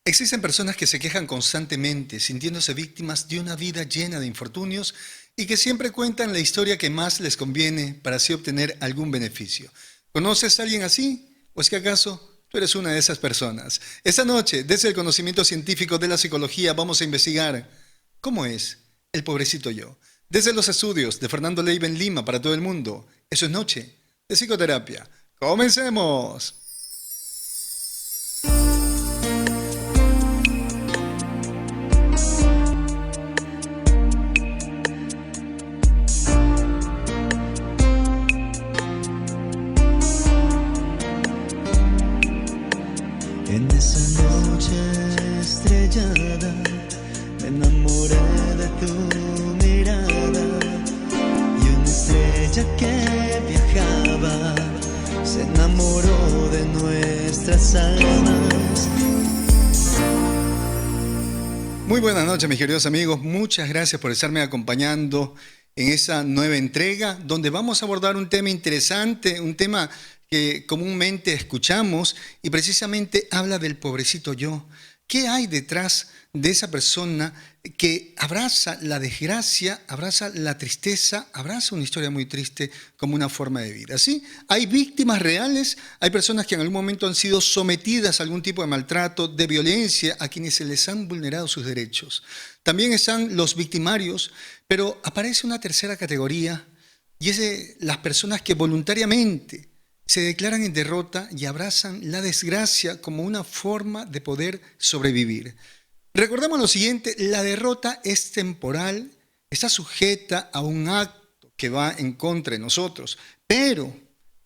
Existen personas que se quejan constantemente, sintiéndose víctimas de una vida llena de infortunios y que siempre cuentan la historia que más les conviene para así obtener algún beneficio. ¿Conoces a alguien así? ¿O es que acaso tú eres una de esas personas? Esta noche, desde el conocimiento científico de la psicología, vamos a investigar cómo es el pobrecito yo. Desde los estudios de Fernando Leiva en Lima para todo el mundo, eso es Noche de Psicoterapia. ¡Comencemos! En esa noche estrellada me enamoré de tu mirada y una estrella que viajaba se enamoró de nuestras almas. Muy buenas noches, mis queridos amigos. Muchas gracias por estarme acompañando en esa nueva entrega donde vamos a abordar un tema interesante, un tema que comúnmente escuchamos y precisamente habla del pobrecito yo. ¿Qué hay detrás de esa persona que abraza la desgracia, abraza la tristeza, abraza una historia muy triste como una forma de vida? ¿Sí? Hay víctimas reales, hay personas que en algún momento han sido sometidas a algún tipo de maltrato, de violencia, a quienes se les han vulnerado sus derechos. También están los victimarios, pero aparece una tercera categoría y es de las personas que voluntariamente se declaran en derrota y abrazan la desgracia como una forma de poder sobrevivir. Recordemos lo siguiente, la derrota es temporal, está sujeta a un acto que va en contra de nosotros, pero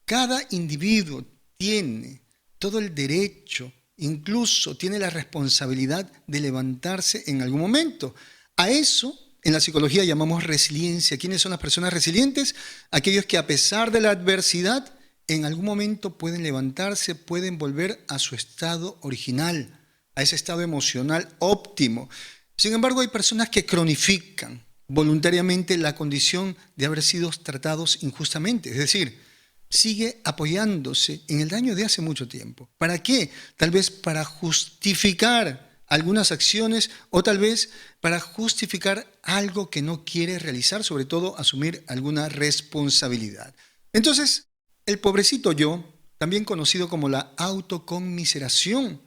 cada individuo tiene todo el derecho, incluso tiene la responsabilidad de levantarse en algún momento. A eso en la psicología llamamos resiliencia. ¿Quiénes son las personas resilientes? Aquellos que a pesar de la adversidad en algún momento pueden levantarse, pueden volver a su estado original, a ese estado emocional óptimo. Sin embargo, hay personas que cronifican voluntariamente la condición de haber sido tratados injustamente. Es decir, sigue apoyándose en el daño de hace mucho tiempo. ¿Para qué? Tal vez para justificar algunas acciones o tal vez para justificar algo que no quiere realizar, sobre todo asumir alguna responsabilidad. Entonces, el pobrecito yo, también conocido como la autoconmiseración.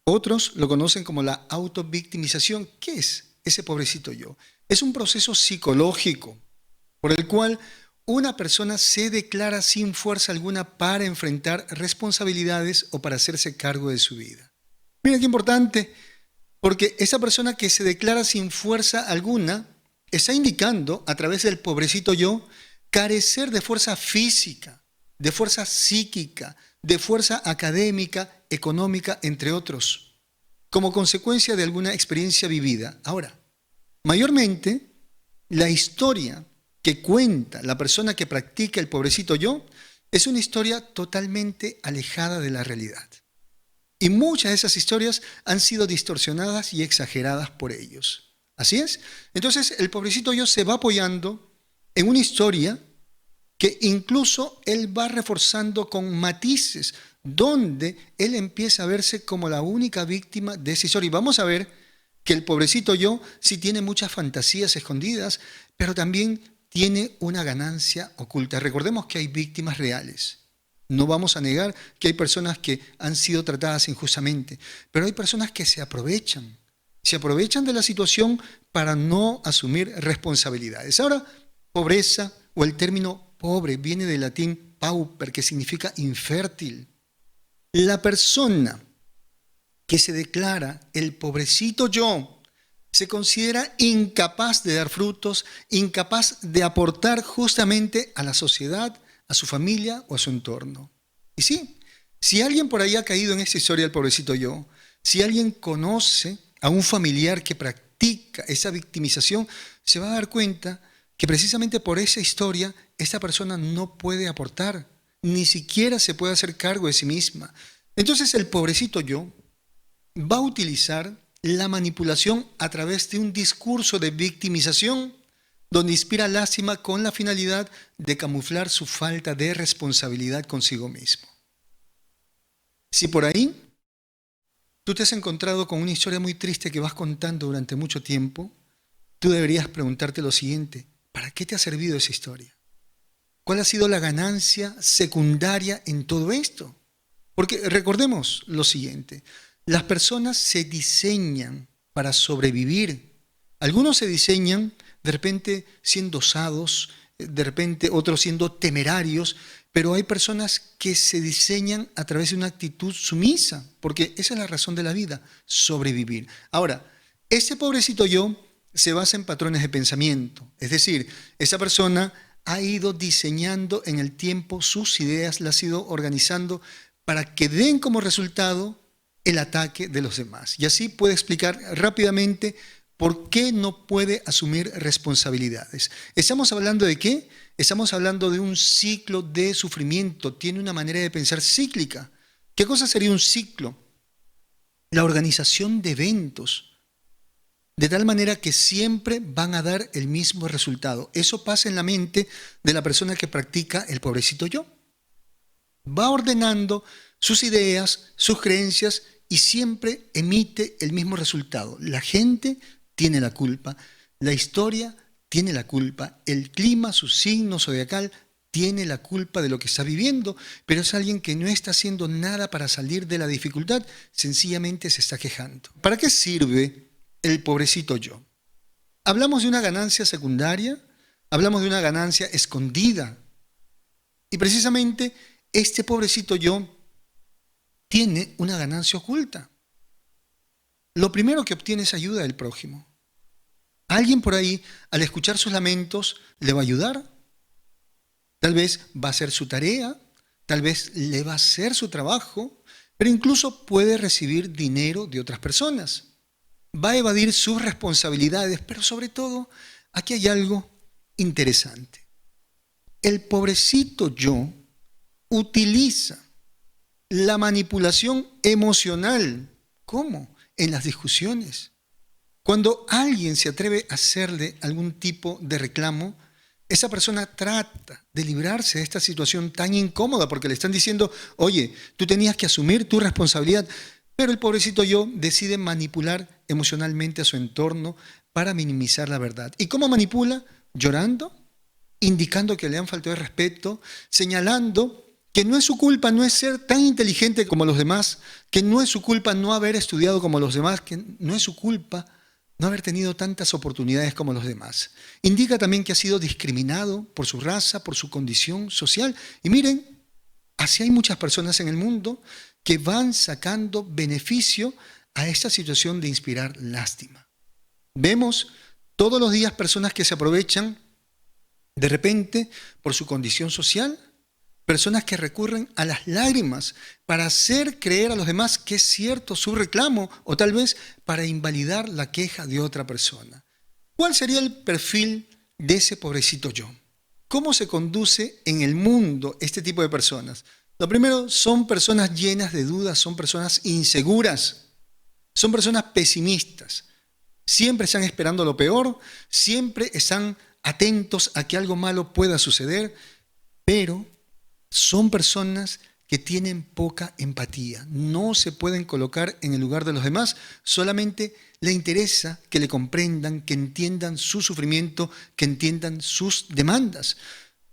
Otros lo conocen como la autovictimización. ¿Qué es ese pobrecito yo? Es un proceso psicológico por el cual una persona se declara sin fuerza alguna para enfrentar responsabilidades o para hacerse cargo de su vida. Mira qué importante, porque esa persona que se declara sin fuerza alguna está indicando a través del pobrecito yo carecer de fuerza física, de fuerza psíquica, de fuerza académica, económica, entre otros, como consecuencia de alguna experiencia vivida. Ahora, mayormente, la historia que cuenta la persona que practica el pobrecito yo es una historia totalmente alejada de la realidad. Y muchas de esas historias han sido distorsionadas y exageradas por ellos. ¿Así es? Entonces, el pobrecito yo se va apoyando en una historia que incluso él va reforzando con matices, donde él empieza a verse como la única víctima de esa historia. Y vamos a ver que el pobrecito yo sí tiene muchas fantasías escondidas, pero también tiene una ganancia oculta. Recordemos que hay víctimas reales. No vamos a negar que hay personas que han sido tratadas injustamente, pero hay personas que se aprovechan de la situación para no asumir responsabilidades. Ahora, pobreza o el término pobre viene del latín pauper, que significa infértil. La persona que se declara el pobrecito yo se considera incapaz de dar frutos, incapaz de aportar justamente a la sociedad, a su familia o a su entorno. Y sí, si alguien por ahí ha caído en esta historia del pobrecito yo, si alguien conoce a un familiar que practica esa victimización, se va a dar cuenta que precisamente por esa historia esta persona no puede aportar, ni siquiera se puede hacer cargo de sí misma. Entonces el pobrecito yo va a utilizar la manipulación a través de un discurso de victimización donde inspira lástima con la finalidad de camuflar su falta de responsabilidad consigo mismo. Si por ahí tú te has encontrado con una historia muy triste que vas contando durante mucho tiempo, tú deberías preguntarte lo siguiente: ¿para qué te ha servido esa historia? ¿Cuál ha sido la ganancia secundaria en todo esto? Porque recordemos lo siguiente: las personas se diseñan para sobrevivir. Algunos se diseñan de repente siendo osados, de repente otros siendo temerarios, pero hay personas que se diseñan a través de una actitud sumisa, porque esa es la razón de la vida, sobrevivir. Ahora, ese pobrecito yo se basa en patrones de pensamiento, es decir, esa persona ha ido diseñando en el tiempo sus ideas, las ha ido organizando para que den como resultado el ataque de los demás. Y así puede explicar rápidamente por qué no puede asumir responsabilidades. ¿Estamos hablando de qué? Estamos hablando de un ciclo de sufrimiento. Tiene una manera de pensar cíclica. ¿Qué cosa sería un ciclo? La organización de eventos, de tal manera que siempre van a dar el mismo resultado. Eso pasa en la mente de la persona que practica el pobrecito yo. Va ordenando sus ideas, sus creencias y siempre emite el mismo resultado. La gente tiene la culpa, la historia tiene la culpa, el clima, su signo zodiacal tiene la culpa de lo que está viviendo, pero es alguien que no está haciendo nada para salir de la dificultad, sencillamente se está quejando. ¿Para qué sirve el pobrecito yo? Hablamos de una ganancia secundaria, hablamos de una ganancia escondida, y precisamente este pobrecito yo tiene una ganancia oculta. Lo primero que obtiene es ayuda del prójimo. Alguien por ahí, al escuchar sus lamentos, le va a ayudar. Tal vez va a hacer su tarea, tal vez le va a hacer su trabajo, pero incluso puede recibir dinero de otras personas. Va a evadir sus responsabilidades, pero sobre todo, aquí hay algo interesante. El pobrecito yo utiliza la manipulación emocional. ¿Cómo? En las discusiones. Cuando alguien se atreve a hacerle algún tipo de reclamo, esa persona trata de librarse de esta situación tan incómoda porque le están diciendo: oye, tú tenías que asumir tu responsabilidad, pero el pobrecito yo decide manipular emocionalmente a su entorno para minimizar la verdad. ¿Y cómo manipula? Llorando, indicando que le han faltado el respeto, señalando que no es su culpa no es ser tan inteligente como los demás, que no es su culpa no haber estudiado como los demás, que no es su culpa no haber tenido tantas oportunidades como los demás. Indica también que ha sido discriminado por su raza, por su condición social. Y miren, así hay muchas personas en el mundo que van sacando beneficio a esta situación de inspirar lástima. Vemos todos los días personas que se aprovechan de repente por su condición social, personas que recurren a las lágrimas para hacer creer a los demás que es cierto su reclamo o tal vez para invalidar la queja de otra persona. ¿Cuál sería el perfil de ese pobrecito yo? ¿Cómo se conduce en el mundo este tipo de personas? Lo primero, son personas llenas de dudas, son personas inseguras, son personas pesimistas. Siempre están esperando lo peor, siempre están atentos a que algo malo pueda suceder, pero son personas que tienen poca empatía, no se pueden colocar en el lugar de los demás, solamente le interesa que le comprendan, que entiendan su sufrimiento, que entiendan sus demandas.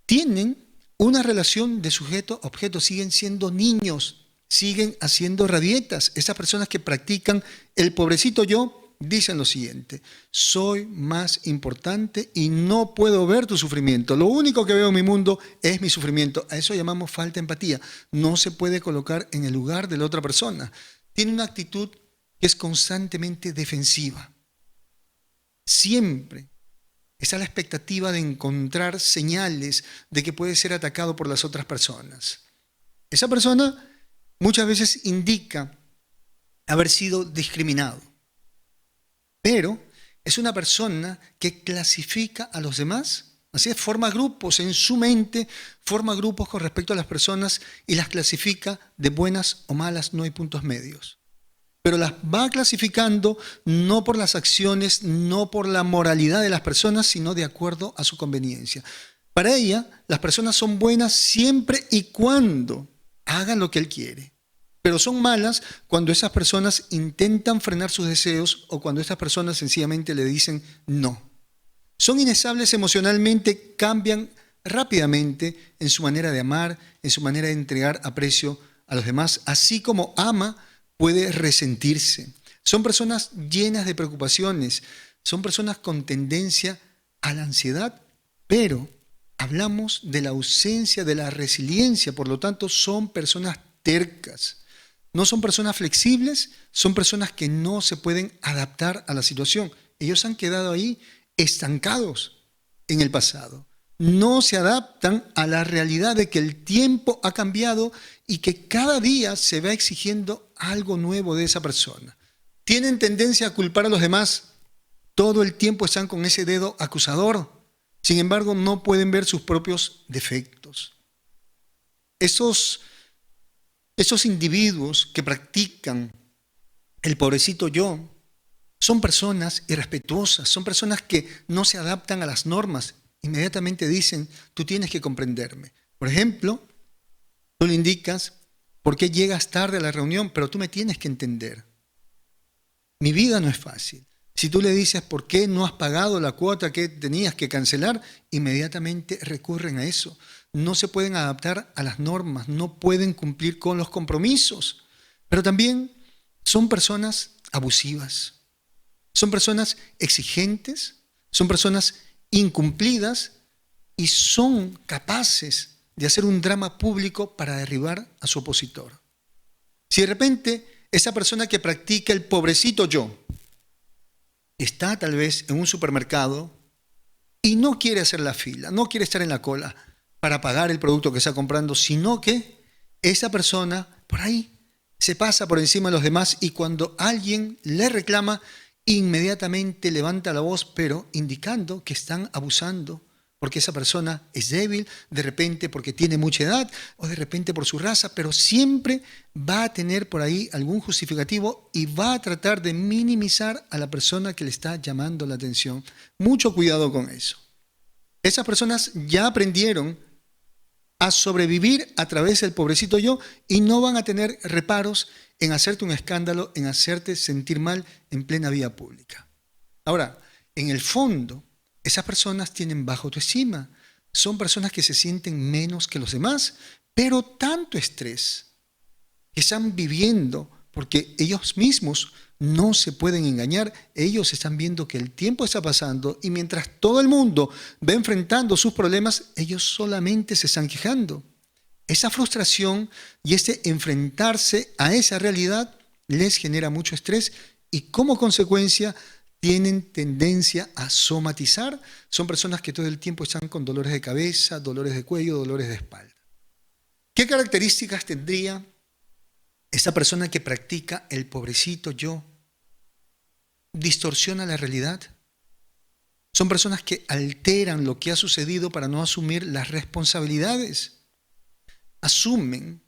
Tienen una relación de sujeto-objeto, siguen siendo niños, siguen haciendo rabietas. Esas personas que practican el pobrecito yo dicen lo siguiente: soy más importante y no puedo ver tu sufrimiento. Lo único que veo en mi mundo es mi sufrimiento. A eso llamamos falta de empatía. No se puede colocar en el lugar de la otra persona. Tiene una actitud que es constantemente defensiva. Siempre está la expectativa de encontrar señales de que puede ser atacado por las otras personas. Esa persona muchas veces indica haber sido discriminado. Pero es una persona que clasifica a los demás, así es, forma grupos en su mente, forma grupos con respecto a las personas y las clasifica de buenas o malas, no hay puntos medios. Pero las va clasificando no por las acciones, no por la moralidad de las personas, sino de acuerdo a su conveniencia. Para ella, las personas son buenas siempre y cuando hagan lo que él quiere. pero son malas cuando esas personas intentan frenar sus deseos o cuando estas personas sencillamente le dicen no. Son inestables emocionalmente, cambian rápidamente en su manera de amar, en su manera de entregar aprecio a los demás, así como ama, puede resentirse. Son personas llenas de preocupaciones, son personas con tendencia a la ansiedad, pero hablamos de la ausencia de la resiliencia, por lo tanto son personas tercas. No son personas flexibles, son personas que no se pueden adaptar a la situación. Ellos han quedado ahí estancados en el pasado. No se adaptan a la realidad de que el tiempo ha cambiado y que cada día se va exigiendo algo nuevo de esa persona. Tienen tendencia a culpar a los demás. Todo el tiempo están con ese dedo acusador. Sin embargo, no pueden ver sus propios defectos. Esos individuos que practican el pobrecito yo son personas irrespetuosas, son personas que no se adaptan a las normas. Inmediatamente dicen, tú tienes que comprenderme. Por ejemplo, tú le indicas por qué llegas tarde a la reunión, pero tú me tienes que entender. Mi vida no es fácil. Si tú le dices por qué no has pagado la cuota que tenías que cancelar, inmediatamente recurren a eso. No se pueden adaptar a las normas, no pueden cumplir con los compromisos. Pero también son personas abusivas, son personas exigentes, son personas incumplidas y son capaces de hacer un drama público para derribar a su opositor. Si de repente esa persona que practica el pobrecito yo está tal vez en un supermercado y no quiere hacer la fila, no quiere estar en la cola para pagar el producto que está comprando, sino que esa persona por ahí se pasa por encima de los demás y cuando alguien le reclama, inmediatamente levanta la voz, pero indicando que están abusando, porque esa persona es débil, de repente porque tiene mucha edad o de repente por su raza, pero siempre va a tener por ahí algún justificativo y va a tratar de minimizar a la persona que le está llamando la atención. Mucho cuidado con eso. Esas personas ya aprendieron a sobrevivir a través del pobrecito yo y no van a tener reparos en hacerte un escándalo, en hacerte sentir mal en plena vía pública. Ahora, en el fondo, esas personas tienen baja autoestima, son personas que se sienten menos que los demás, pero tanto estrés que están viviendo porque ellos mismos no se pueden engañar, ellos están viendo que el tiempo está pasando y mientras todo el mundo va enfrentando sus problemas, ellos solamente se están quejando. Esa frustración y este enfrentarse a esa realidad les genera mucho estrés y como consecuencia tienen tendencia a somatizar. Son personas que todo el tiempo están con dolores de cabeza, dolores de cuello, dolores de espalda. ¿Qué características tendría esa persona que practica el pobrecito yo? Distorsiona la realidad. Son personas que alteran lo que ha sucedido para no asumir las responsabilidades. Asumen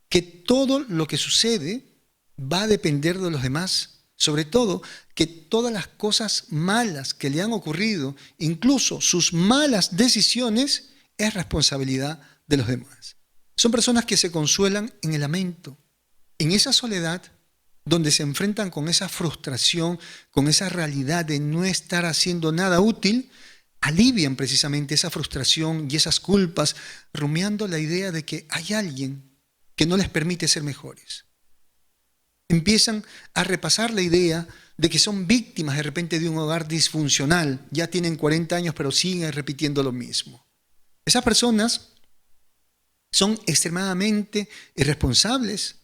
que todo lo que sucede va a depender de los demás. Sobre todo, que todas las cosas malas que le han ocurrido, incluso sus malas decisiones, es responsabilidad de los demás. Son personas que se consuelan en el lamento, en esa soledad, donde se enfrentan con esa frustración, con esa realidad de no estar haciendo nada útil, alivian precisamente esa frustración y esas culpas, rumiando la idea de que hay alguien que no les permite ser mejores. Empiezan a repasar la idea de que son víctimas de repente de un hogar disfuncional, ya tienen 40 años pero siguen repitiendo lo mismo. Esas personas son extremadamente irresponsables,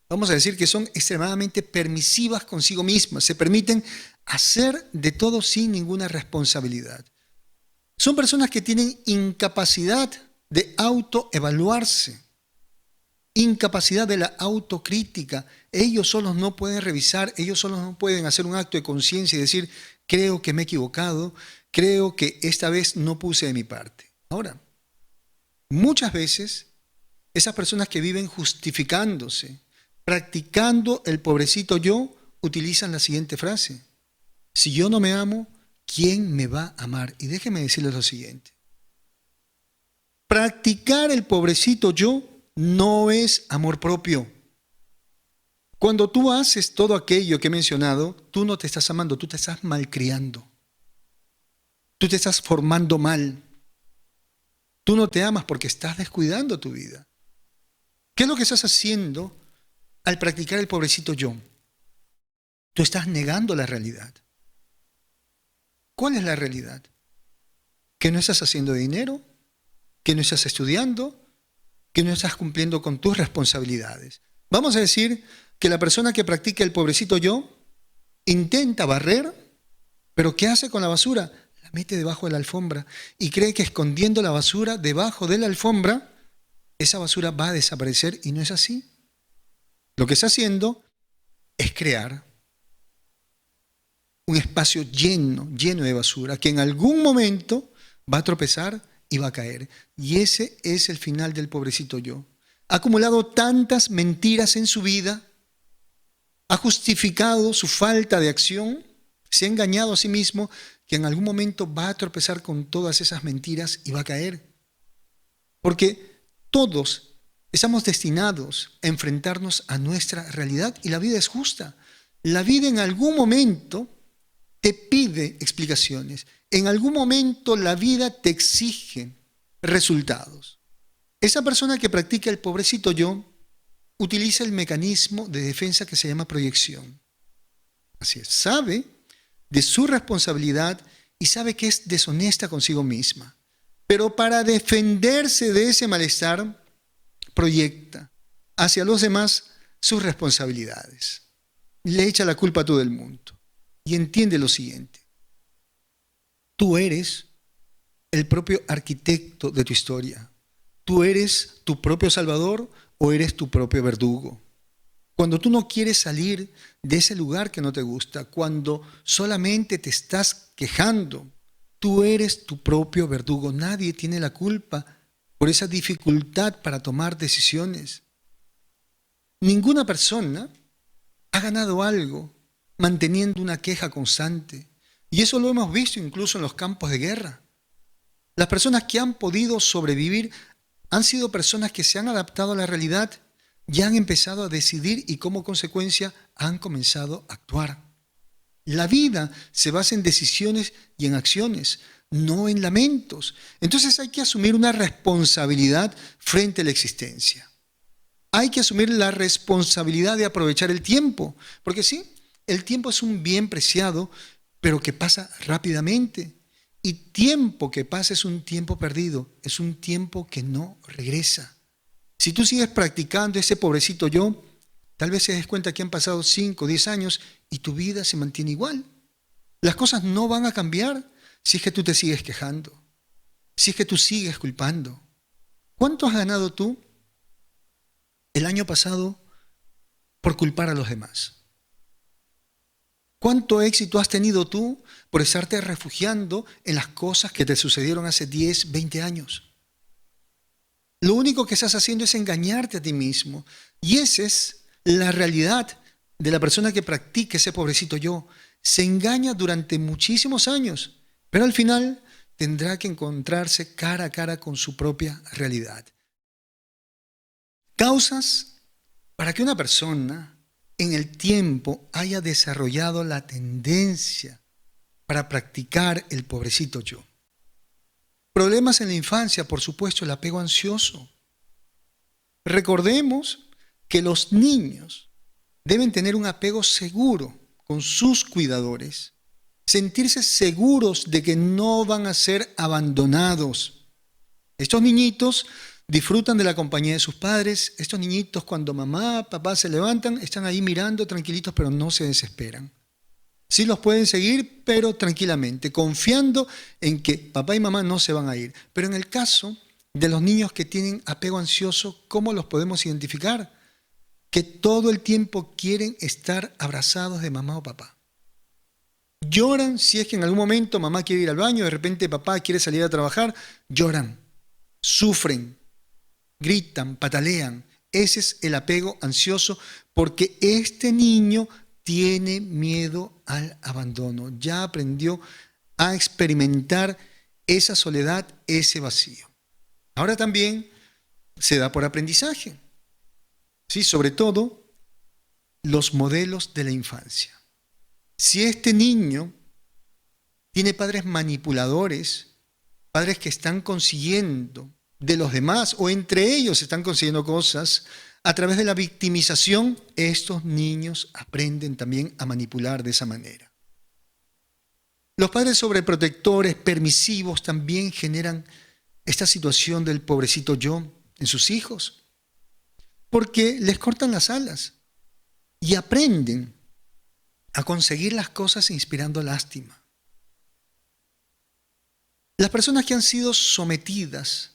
vamos a decir que son extremadamente permisivas consigo mismas, se permiten hacer de todo sin ninguna responsabilidad. Son personas que tienen incapacidad de autoevaluarse, incapacidad de la autocrítica. Ellos solos no pueden revisar, ellos solos no pueden hacer un acto de conciencia y decir, creo que me he equivocado, creo que esta vez no puse de mi parte. Ahora, muchas veces esas personas que viven justificándose, practicando el pobrecito yo, utilizan la siguiente frase: si yo no me amo, ¿quién me va a amar? Y déjeme decirles lo siguiente: practicar el pobrecito yo no es amor propio. Cuando tú haces todo aquello que he mencionado, tú no te estás amando, tú te estás malcriando. Tú te estás formando mal. Tú no te amas porque estás descuidando tu vida. ¿Qué es lo que estás haciendo al practicar el pobrecito yo? Tú estás negando la realidad. ¿Cuál es la realidad? Que no estás haciendo dinero, que no estás estudiando, que no estás cumpliendo con tus responsabilidades. Vamos a decir que la persona que practica el pobrecito yo intenta barrer, pero ¿qué hace con la basura? La mete debajo de la alfombra y cree que escondiendo la basura debajo de la alfombra, esa basura va a desaparecer y no es así. Lo que está haciendo es crear un espacio lleno de basura que en algún momento va a tropezar y va a caer. Y ese es el final del pobrecito yo. Ha acumulado tantas mentiras en su vida, ha justificado su falta de acción, se ha engañado a sí mismo, que en algún momento va a tropezar con todas esas mentiras y va a caer. Porque todos estamos destinados a enfrentarnos a nuestra realidad y la vida es justa. La vida en algún momento te pide explicaciones. En algún momento la vida te exige resultados. Esa persona que practica el pobrecito yo utiliza el mecanismo de defensa que se llama proyección. Así es, sabe de su responsabilidad y sabe que es deshonesta consigo misma. Pero para defenderse de ese malestar, proyecta hacia los demás sus responsabilidades. Le echa la culpa a todo el mundo. Y entiende lo siguiente. Tú eres el propio arquitecto de tu historia. Tú eres tu propio salvador o eres tu propio verdugo. Cuando tú no quieres salir de ese lugar que no te gusta, cuando solamente te estás quejando, tú eres tu propio verdugo. Nadie tiene la culpa por esa dificultad para tomar decisiones. Ninguna persona ha ganado algo manteniendo una queja constante. Y eso lo hemos visto incluso en los campos de guerra. Las personas que han podido sobrevivir han sido personas que se han adaptado a la realidad y han empezado a decidir y como consecuencia han comenzado a actuar. La vida se basa en decisiones y en acciones, no en lamentos. Entonces hay que asumir una responsabilidad frente a la existencia. Hay que asumir la responsabilidad de aprovechar el tiempo, porque sí, el tiempo es un bien preciado, pero que pasa rápidamente. Y tiempo que pasa es un tiempo perdido, es un tiempo que no regresa. Si tú sigues practicando ese pobrecito yo, tal vez se des cuenta que han pasado 5 o 10 años y tu vida se mantiene igual. Las cosas no van a cambiar si es que tú te sigues quejando, si es que tú sigues culpando. ¿Cuánto has ganado tú el año pasado por culpar a los demás? ¿Cuánto éxito has tenido tú por estarte refugiando en las cosas que te sucedieron hace 10, 20 años? Lo único que estás haciendo es engañarte a ti mismo. Y esa es la realidad de la persona que practica ese pobrecito yo. Se engaña durante muchísimos años, pero al final tendrá que encontrarse cara a cara con su propia realidad. Causas para que una persona en el tiempo haya desarrollado la tendencia para practicar el pobrecito yo. Problemas en la infancia, por supuesto, el apego ansioso. Recordemos que los niños deben tener un apego seguro con sus cuidadores, sentirse seguros de que no van a ser abandonados. Estos niñitos disfrutan de la compañía de sus padres. Estos niñitos, cuando mamá, papá se levantan, están ahí mirando tranquilitos, pero no se desesperan. Sí los pueden seguir, pero tranquilamente, confiando en que papá y mamá no se van a ir. Pero en el caso de los niños que tienen apego ansioso, ¿cómo los podemos identificar? Que todo el tiempo quieren estar abrazados de mamá o papá. Lloran si es que en algún momento mamá quiere ir al baño, de repente papá quiere salir a trabajar, lloran, sufren, gritan, patalean. Ese es el apego ansioso, porque este niño tiene miedo al abandono. Ya aprendió a experimentar esa soledad, ese vacío. Ahora también se da por aprendizaje. Sí, sobre todo, los modelos de la infancia. Si este niño tiene padres manipuladores, padres que están consiguiendo de los demás o entre ellos están consiguiendo cosas, a través de la victimización, estos niños aprenden también a manipular de esa manera. Los padres sobreprotectores, permisivos, también generan esta situación del pobrecito yo en sus hijos, porque les cortan las alas y aprenden a conseguir las cosas inspirando lástima. Las personas que han sido sometidas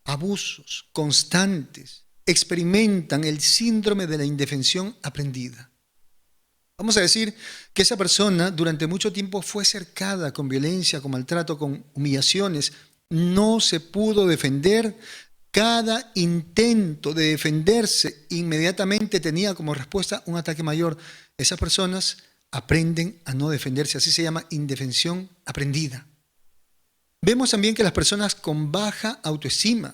a abusos constantes experimentan el síndrome de la indefensión aprendida. Vamos a decir que esa persona durante mucho tiempo fue cercada con violencia, con maltrato, con humillaciones, no se pudo defender. Cada intento de defenderse inmediatamente tenía como respuesta un ataque mayor. Esas personas aprenden a no defenderse, así se llama indefensión aprendida. Vemos también que las personas con baja autoestima,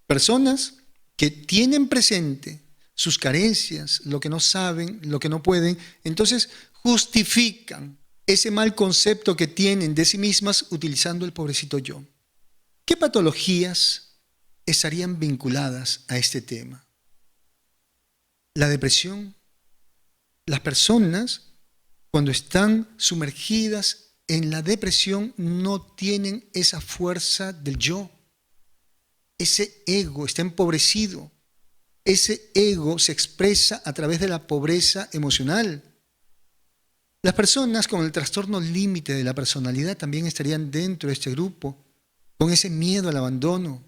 personas que tienen presente sus carencias, lo que no saben, lo que no pueden, entonces justifican ese mal concepto que tienen de sí mismas utilizando el pobrecito yo. ¿Qué patologías estarían vinculadas a este tema? La depresión. Las personas, cuando están sumergidas en la depresión, no tienen esa fuerza del yo. Ese ego está empobrecido. Ese ego se expresa a través de la pobreza emocional. Las personas con el trastorno límite de la personalidad también estarían dentro de este grupo, con ese miedo al abandono.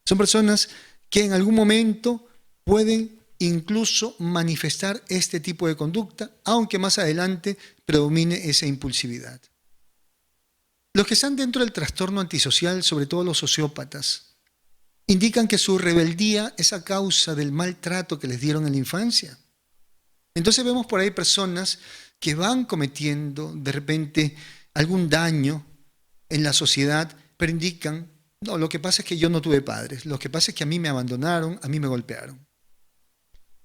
Son personas que en algún momento pueden incluso manifestar este tipo de conducta, aunque más adelante predomine esa impulsividad. Los que están dentro del trastorno antisocial, sobre todo los sociópatas, indican que su rebeldía es a causa del maltrato que les dieron en la infancia. Entonces vemos por ahí personas que van cometiendo de repente algún daño en la sociedad, pero indican, no, lo que pasa es que yo no tuve padres, lo que pasa es que a mí me abandonaron, a mí me golpearon.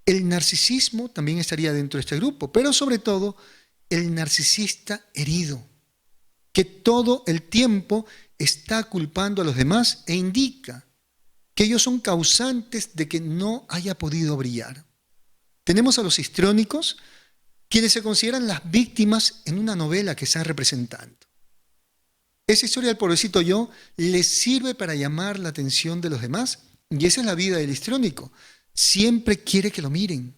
El narcisismo también estaría dentro de este grupo, pero sobre todo el narcisista herido, que todo el tiempo está culpando a los demás e indica que ellos son causantes de que no haya podido brillar. Tenemos a los histriónicos, quienes se consideran las víctimas en una novela que están representando. Esa historia del pobrecito yo les sirve para llamar la atención de los demás, y esa es la vida del histriónico. Siempre quiere que lo miren.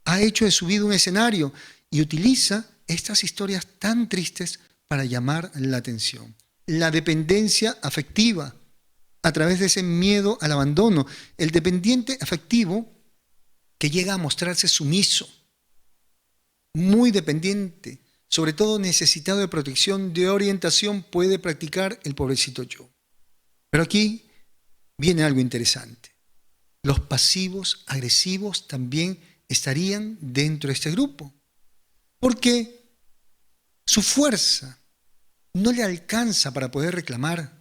Ha hecho de su vida un escenario y utiliza estas historias tan tristes para llamar la atención. La dependencia afectiva, a través de ese miedo al abandono. El dependiente afectivo que llega a mostrarse sumiso, muy dependiente, sobre todo necesitado de protección, de orientación, puede practicar el pobrecito yo. Pero aquí viene algo interesante. Los pasivos agresivos también estarían dentro de este grupo, porque su fuerza no le alcanza para poder reclamar.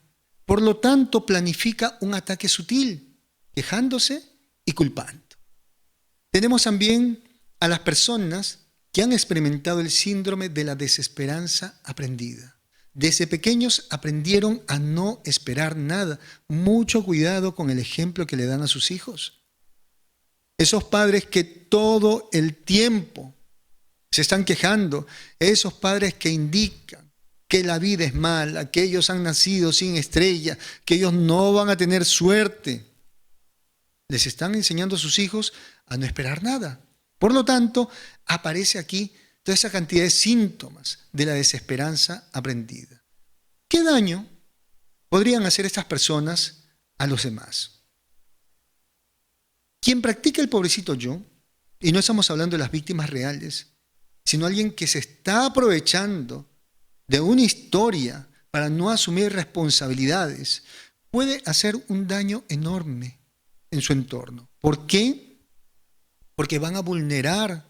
Por lo tanto, planifica un ataque sutil, quejándose y culpando. Tenemos también a las personas que han experimentado el síndrome de la desesperanza aprendida. Desde pequeños aprendieron a no esperar nada. Mucho cuidado con el ejemplo que le dan a sus hijos. Esos padres que todo el tiempo se están quejando, esos padres que indican que la vida es mala, que ellos han nacido sin estrella, que ellos no van a tener suerte. Les están enseñando a sus hijos a no esperar nada. Por lo tanto, aparece aquí toda esa cantidad de síntomas de la desesperanza aprendida. ¿Qué daño podrían hacer estas personas a los demás? Quien practica el pobrecito yo, y no estamos hablando de las víctimas reales, sino alguien que se está aprovechando de una historia para no asumir responsabilidades, puede hacer un daño enorme en su entorno. ¿Por qué? Porque van a vulnerar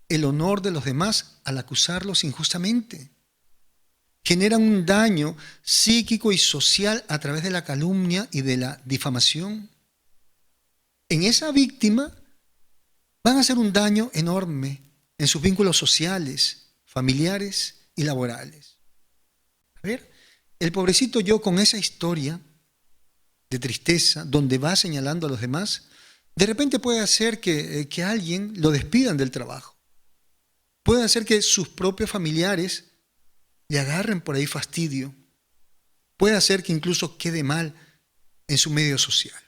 el honor de los demás al acusarlos injustamente. Generan un daño psíquico y social a través de la calumnia y de la difamación. En esa víctima van a hacer un daño enorme en sus vínculos sociales, familiares y laborales. A ver, el pobrecito yo con esa historia de tristeza, donde va señalando a los demás, de repente puede hacer que alguien lo despidan del trabajo. Puede hacer que sus propios familiares le agarren por ahí fastidio. Puede hacer que incluso quede mal en su medio social.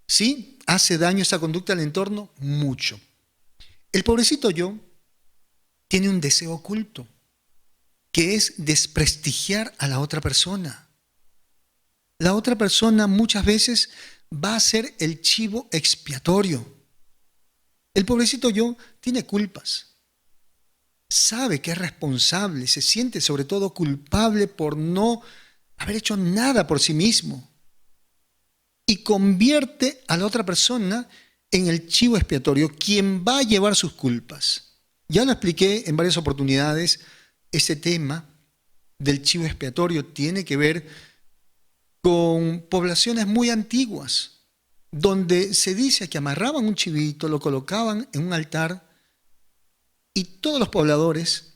¿Sí? ¿Hace daño esa conducta al entorno? Mucho. El pobrecito yo tiene un deseo oculto, que es desprestigiar a la otra persona. La otra persona muchas veces va a ser el chivo expiatorio. El pobrecito yo tiene culpas. Sabe que es responsable, se siente sobre todo culpable por no haber hecho nada por sí mismo. Y convierte a la otra persona en el chivo expiatorio, quien va a llevar sus culpas. Ya lo expliqué en varias oportunidades, ese tema del chivo expiatorio tiene que ver con poblaciones muy antiguas, donde se dice que amarraban un chivito, lo colocaban en un altar y todos los pobladores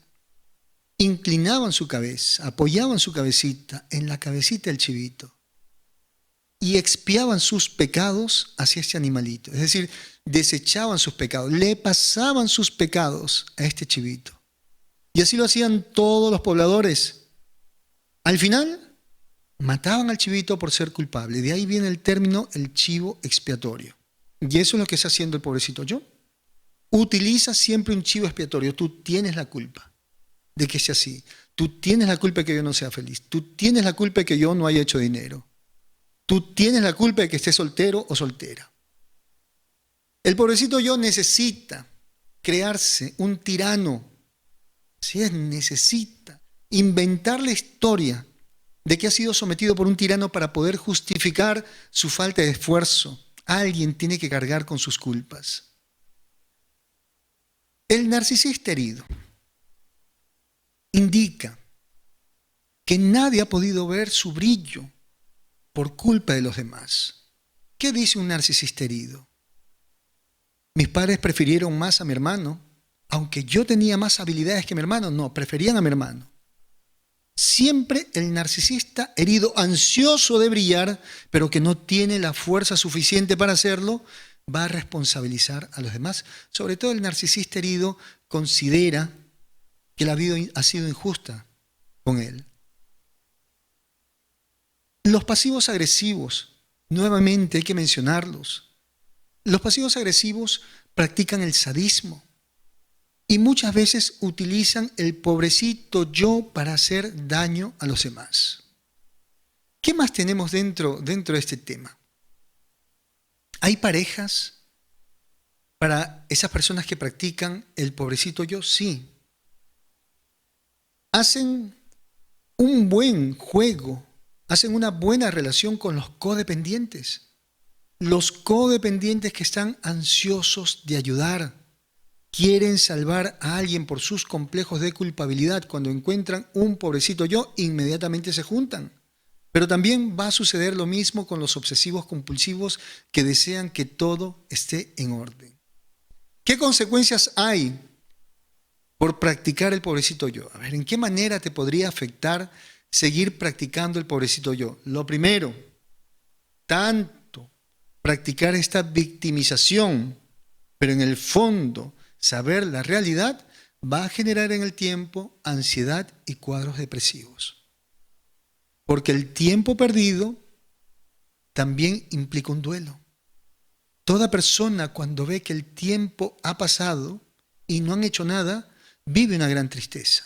inclinaban su cabeza, apoyaban su cabecita en la cabecita del chivito y expiaban sus pecados hacia este animalito. Es decir, desechaban sus pecados, le pasaban sus pecados a este chivito. Y así lo hacían todos los pobladores. Al final, mataban al chivito por ser culpable. De ahí viene el término el chivo expiatorio. Y eso es lo que está haciendo el pobrecito yo. Utiliza siempre un chivo expiatorio. Tú tienes la culpa de que sea así. Tú tienes la culpa de que yo no sea feliz. Tú tienes la culpa de que yo no haya hecho dinero. Tú tienes la culpa de que esté soltero o soltera. El pobrecito yo necesita crearse un tirano. Si es, necesita inventar la historia de que ha sido sometido por un tirano para poder justificar su falta de esfuerzo. Alguien tiene que cargar con sus culpas. El narcisista herido indica que nadie ha podido ver su brillo por culpa de los demás. ¿Qué dice un narcisista herido? Mis padres prefirieron más a mi hermano, aunque yo tenía más habilidades que mi hermano. No, preferían a mi hermano. Siempre el narcisista herido, ansioso de brillar, pero que no tiene la fuerza suficiente para hacerlo, va a responsabilizar a los demás. Sobre todo el narcisista herido considera que la vida ha sido injusta con él. Los pasivos agresivos, nuevamente hay que mencionarlos. Los pasivos agresivos practican el sadismo y muchas veces utilizan el pobrecito yo para hacer daño a los demás. ¿Qué más tenemos dentro de este tema? ¿Hay parejas para esas personas que practican el pobrecito yo? Sí. Hacen un buen juego, hacen una buena relación con los codependientes. Los codependientes que están ansiosos de ayudar, quieren salvar a alguien por sus complejos de culpabilidad. Cuando encuentran un pobrecito yo, inmediatamente se juntan. Pero también va a suceder lo mismo con los obsesivos compulsivos que desean que todo esté en orden. ¿Qué consecuencias hay por practicar el pobrecito yo? A ver, ¿en qué manera te podría afectar seguir practicando el pobrecito yo? Lo primero, tanto practicar esta victimización, pero en el fondo saber la realidad, va a generar en el tiempo ansiedad y cuadros depresivos. Porque el tiempo perdido también implica un duelo. Toda persona cuando ve que el tiempo ha pasado y no han hecho nada, vive una gran tristeza.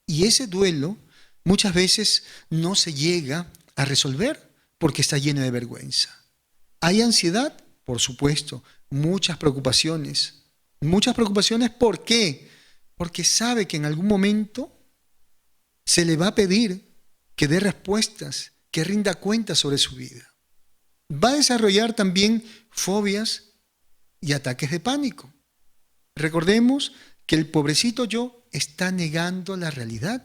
Y ese duelo muchas veces no se llega a resolver porque está lleno de vergüenza. Hay ansiedad, por supuesto, muchas preocupaciones. Muchas preocupaciones, ¿por qué? Porque sabe que en algún momento se le va a pedir que dé respuestas, que rinda cuentas sobre su vida. Va a desarrollar también fobias y ataques de pánico. Recordemos que el pobrecito yo está negando la realidad.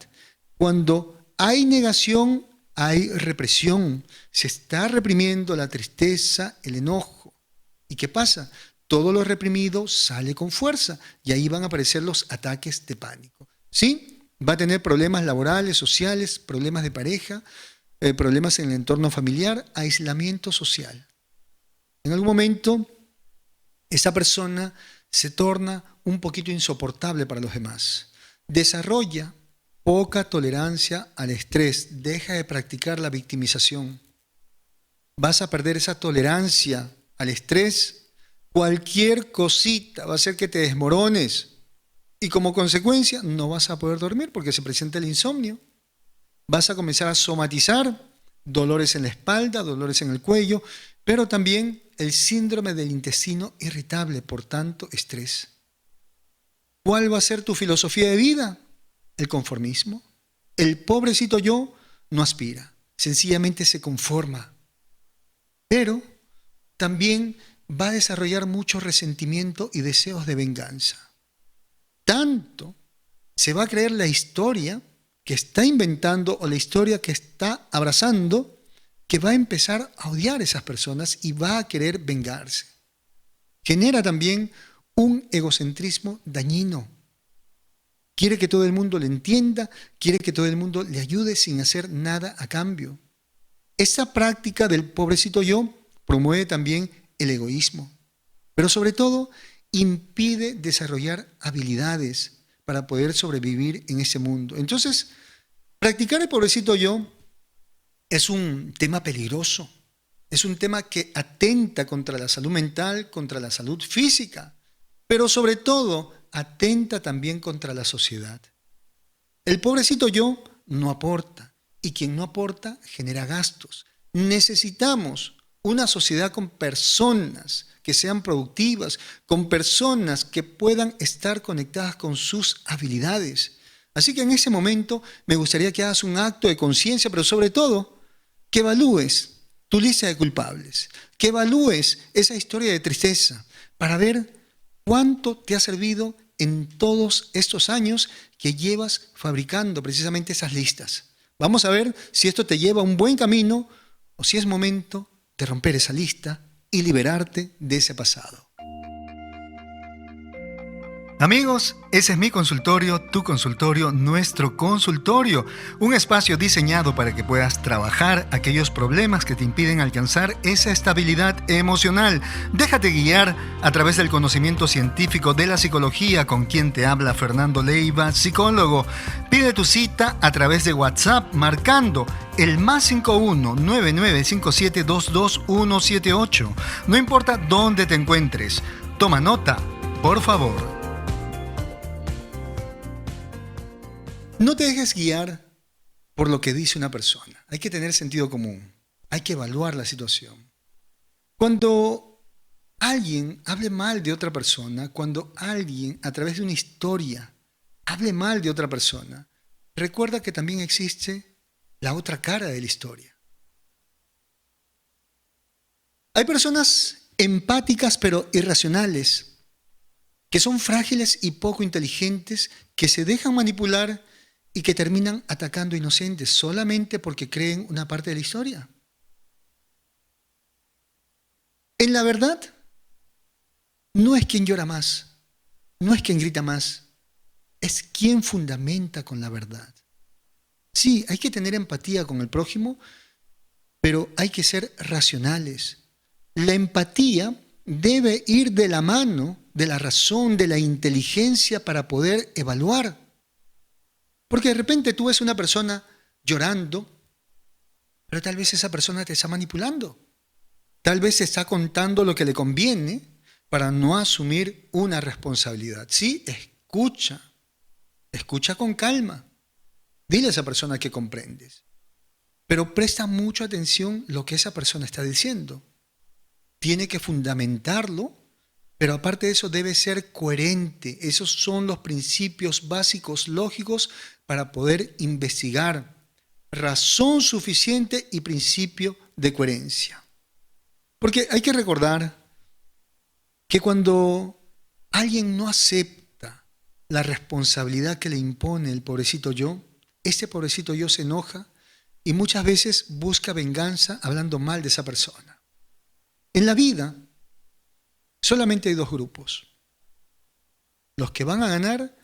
Cuando hay negación, hay represión. Se está reprimiendo la tristeza, el enojo. ¿Y qué pasa? todo lo reprimido sale con fuerza y ahí van a aparecer los ataques de pánico. ¿Sí? Va a tener problemas laborales, sociales, problemas de pareja, problemas en el entorno familiar, aislamiento social. En algún momento, esa persona se torna un poquito insoportable para los demás. Desarrolla poca tolerancia al estrés, deja de practicar la victimización. Vas a perder esa tolerancia al estrés. Cualquier cosita va a hacer que te desmorones y como consecuencia no vas a poder dormir porque se presenta el insomnio. Vas a comenzar a somatizar dolores en la espalda, dolores en el cuello, pero también el síndrome del intestino irritable por tanto estrés. ¿Cuál va a ser tu filosofía de vida? El conformismo. El pobrecito yo no aspira, sencillamente se conforma. Pero también va a desarrollar mucho resentimiento y deseos de venganza. Tanto se va a creer la historia que está inventando o la historia que está abrazando, que va a empezar a odiar a esas personas y va a querer vengarse. Genera también un egocentrismo dañino. Quiere que todo el mundo le entienda, quiere que todo el mundo le ayude sin hacer nada a cambio. Esa práctica del pobrecito yo promueve también el egoísmo, pero sobre todo impide desarrollar habilidades para poder sobrevivir en ese mundo. Entonces, practicar el pobrecito yo es un tema peligroso, es un tema que atenta contra la salud mental, contra la salud física, pero sobre todo atenta también contra la sociedad. El pobrecito yo no aporta y quien no aporta genera gastos. Necesitamos una sociedad con personas que sean productivas, con personas que puedan estar conectadas con sus habilidades. Así que en ese momento me gustaría que hagas un acto de conciencia, pero sobre todo que evalúes tu lista de culpables, que evalúes esa historia de tristeza para ver cuánto te ha servido en todos estos años que llevas fabricando precisamente esas listas. Vamos a ver si esto te lleva a un buen camino o si es momento de romper esa lista y liberarte de ese pasado. Amigos, ese es mi consultorio, tu consultorio, nuestro consultorio. Un espacio diseñado para que puedas trabajar aquellos problemas que te impiden alcanzar esa estabilidad emocional. Déjate guiar a través del conocimiento científico de la psicología con quien te habla Fernando Leiva, psicólogo. Pide tu cita a través de WhatsApp marcando el +51 9957 22178. No importa dónde te encuentres. Toma nota, por favor. No te dejes guiar por lo que dice una persona. Hay que tener sentido común. Hay que evaluar la situación. Cuando alguien hable mal de otra persona, cuando alguien a través de una historia hable mal de otra persona, recuerda que también existe la otra cara de la historia. Hay personas empáticas pero irracionales, que son frágiles y poco inteligentes, que se dejan manipular y que terminan atacando inocentes solamente porque creen una parte de la historia. En la verdad, no es quien llora más, no es quien grita más, es quien fundamenta con la verdad. Sí, hay que tener empatía con el prójimo, pero hay que ser racionales. La empatía debe ir de la mano de la razón, de la inteligencia para poder evaluar. Porque de repente tú ves una persona llorando, pero tal vez esa persona te está manipulando. Tal vez te está contando lo que le conviene para no asumir una responsabilidad. Sí, escucha con calma. Dile a esa persona que comprendes. Pero presta mucha atención lo que esa persona está diciendo. Tiene que fundamentarlo, pero aparte de eso debe ser coherente. Esos son los principios básicos lógicos para poder investigar. Razón suficiente y principio de coherencia. Porque hay que recordar que cuando alguien no acepta la responsabilidad que le impone el pobrecito yo, este pobrecito yo se enoja y muchas veces busca venganza hablando mal de esa persona. En la vida Solamente hay dos grupos: los que van a ganar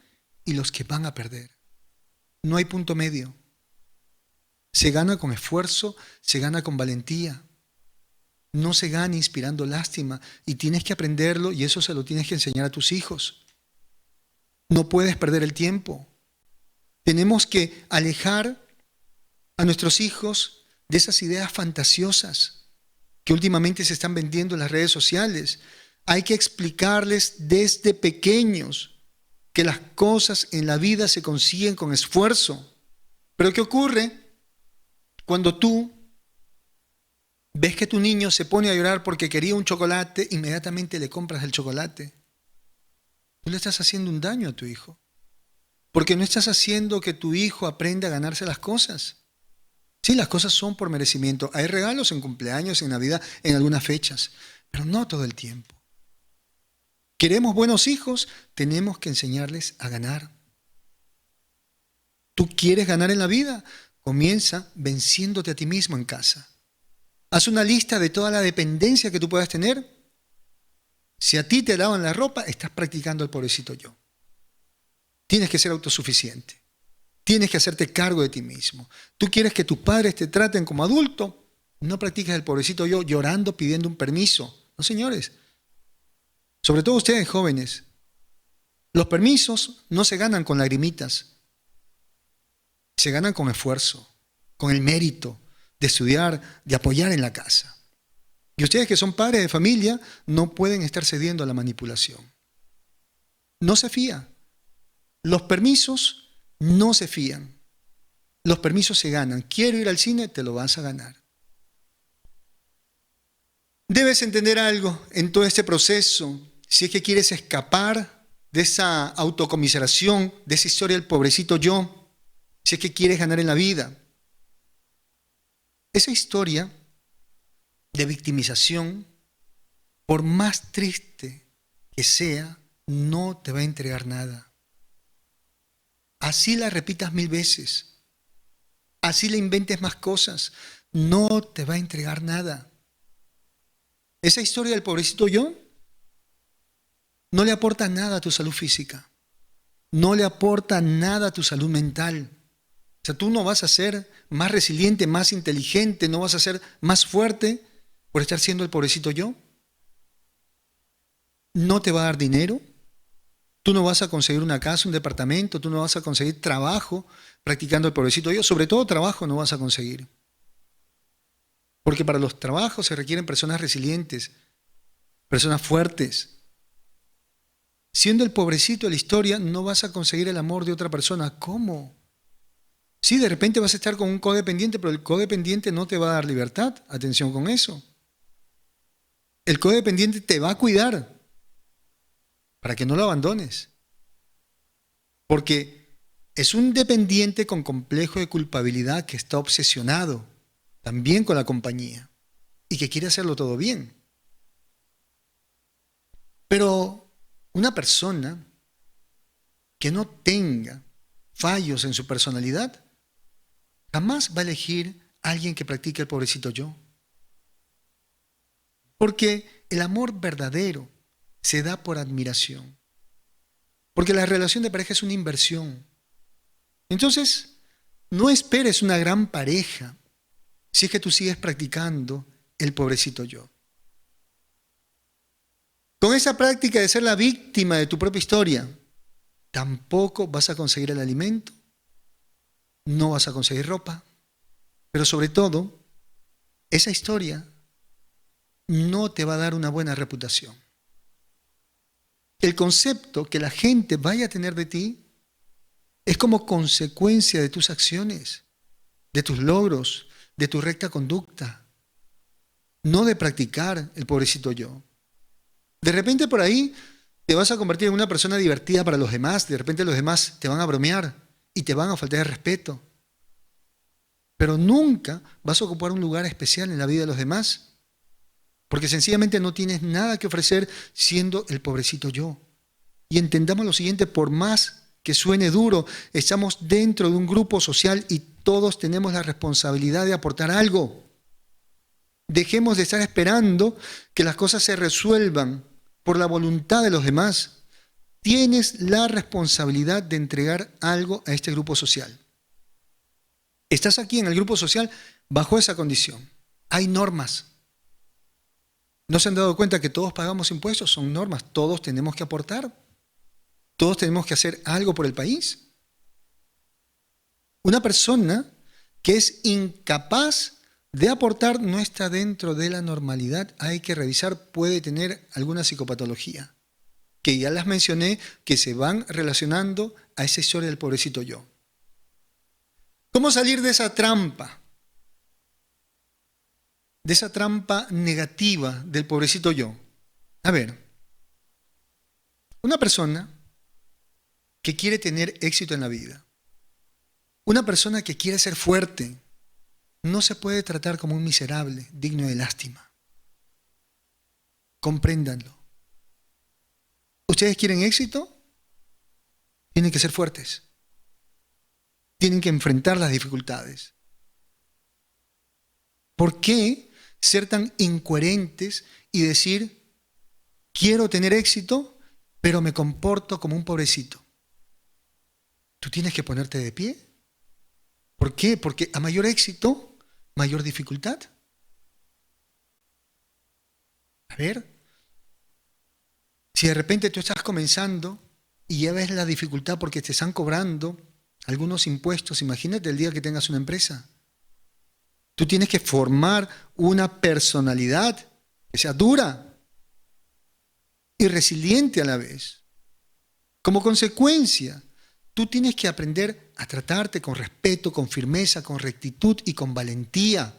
y los que van a perder. No hay punto medio. Se gana con esfuerzo, se gana con valentía. No se gana inspirando lástima, y tienes que aprenderlo, y eso se lo tienes que enseñar a tus hijos. No puedes perder el tiempo. Tenemos que alejar a nuestros hijos de esas ideas fantasiosas que últimamente se están vendiendo en las redes sociales. Hay que explicarles desde pequeños que las cosas en la vida se consiguen con esfuerzo. Pero ¿qué ocurre cuando tú ves que tu niño se pone a llorar porque quería un chocolate? Inmediatamente le compras el chocolate. Tú le estás haciendo un daño a tu hijo, porque no estás haciendo que tu hijo aprenda a ganarse las cosas. Sí, las cosas son por merecimiento. Hay regalos en cumpleaños, en Navidad, en algunas fechas, pero no todo el tiempo. ¿Queremos buenos hijos? Tenemos que enseñarles a ganar. ¿Tú quieres ganar en la vida? Comienza venciéndote a ti mismo en casa. Haz una lista de toda la dependencia que tú puedas tener. Si a ti te lavan la ropa, estás practicando el pobrecito yo. Tienes que ser autosuficiente. Tienes que hacerte cargo de ti mismo. ¿Tú quieres que tus padres te traten como adulto? No practiques el pobrecito yo llorando, pidiendo un permiso. No, señores. Sobre todo ustedes jóvenes. Los permisos no se ganan con lagrimitas. Se ganan con esfuerzo, con el mérito de estudiar, de apoyar en la casa. Y ustedes que son padres de familia no pueden estar cediendo a la manipulación. No se fía. Los permisos no se fían. Los permisos se ganan. Quiero ir al cine, te lo vas a ganar. Debes entender algo en todo este proceso. Si es que quieres escapar de esa autocomiseración, de esa historia del pobrecito yo, si es que quieres ganar en la vida, esa historia de victimización, por más triste que sea, no te va a entregar nada. Así la repitas 1000 veces, así le inventes más cosas, no te va a entregar nada. Esa historia del pobrecito yo no le aporta nada a tu salud física, no le aporta nada a tu salud mental. O sea, tú no vas a ser más resiliente, más inteligente, no vas a ser más fuerte por estar siendo el pobrecito yo. No te va a dar dinero. Tú no vas a conseguir una casa, un departamento, tú no vas a conseguir trabajo practicando el pobrecito yo. Sobre todo trabajo no vas a conseguir. Porque para los trabajos se requieren personas resilientes, personas fuertes. Siendo el pobrecito de la historia, no vas a conseguir el amor de otra persona. ¿Cómo? Sí, de repente vas a estar con un codependiente, pero el codependiente no te va a dar libertad. Atención con eso. El codependiente te va a cuidar para que no lo abandones. Porque es un dependiente con complejo de culpabilidad que está obsesionado también con la compañía y que quiere hacerlo todo bien. Pero una persona que no tenga fallos en su personalidad jamás va a elegir a alguien que practique el pobrecito yo. Porque el amor verdadero se da por admiración. Porque la relación de pareja es una inversión. Entonces, no esperes una gran pareja si es que tú sigues practicando el pobrecito yo. Con esa práctica de ser la víctima de tu propia historia, tampoco vas a conseguir el alimento, no vas a conseguir ropa, pero sobre todo, esa historia no te va a dar una buena reputación. El concepto que la gente vaya a tener de ti es como consecuencia de tus acciones, de tus logros, de tu recta conducta, no de practicar el pobrecito yo. De repente por ahí te vas a convertir en una persona divertida para los demás, de repente los demás te van a bromear y te van a faltar el respeto. Pero nunca vas a ocupar un lugar especial en la vida de los demás, porque sencillamente no tienes nada que ofrecer siendo el pobrecito yo. Y entendamos lo siguiente, por más que suene duro, estamos dentro de un grupo social y todos tenemos la responsabilidad de aportar algo. Dejemos de estar esperando que las cosas se resuelvan por la voluntad de los demás, tienes la responsabilidad de entregar algo a este grupo social. Estás aquí en el grupo social bajo esa condición. Hay normas. ¿No se han dado cuenta que todos pagamos impuestos? Son normas. Todos tenemos que aportar. Todos tenemos que hacer algo por el país. Una persona que es incapaz de aportar no está dentro de la normalidad. Hay que revisar, puede tener alguna psicopatología, que ya las mencioné, que se van relacionando a esa historia del pobrecito yo. ¿Cómo salir de esa trampa? De esa trampa negativa del pobrecito yo. A ver, una persona que quiere tener éxito en la vida, una persona que quiere ser fuerte, no se puede tratar como un miserable, digno de lástima. Compréndanlo. ¿Ustedes quieren éxito? Tienen que ser fuertes. Tienen que enfrentar las dificultades. ¿Por qué ser tan incoherentes y decir, quiero tener éxito, pero me comporto como un pobrecito? Tú tienes que ponerte de pie. ¿Por qué? Porque a mayor éxito, mayor dificultad. A ver, si de repente tú estás comenzando y ya ves la dificultad porque te están cobrando algunos impuestos, imagínate el día que tengas una empresa. Tú tienes que formar una personalidad que sea dura y resiliente a la vez. Como consecuencia, tú tienes que aprender a tratarte con respeto, con firmeza, con rectitud y con valentía,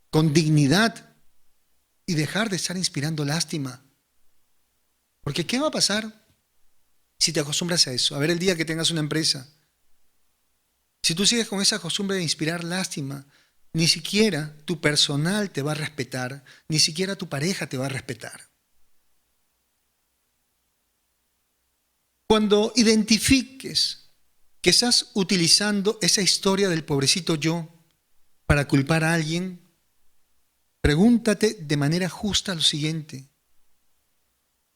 con dignidad y dejar de estar inspirando lástima. Porque ¿qué va a pasar si te acostumbras a eso? A ver el día que tengas una empresa. Si tú sigues con esa costumbre de inspirar lástima, ni siquiera tu personal te va a respetar, ni siquiera tu pareja te va a respetar. Cuando identifiques que estás utilizando esa historia del pobrecito yo para culpar a alguien, pregúntate de manera justa lo siguiente.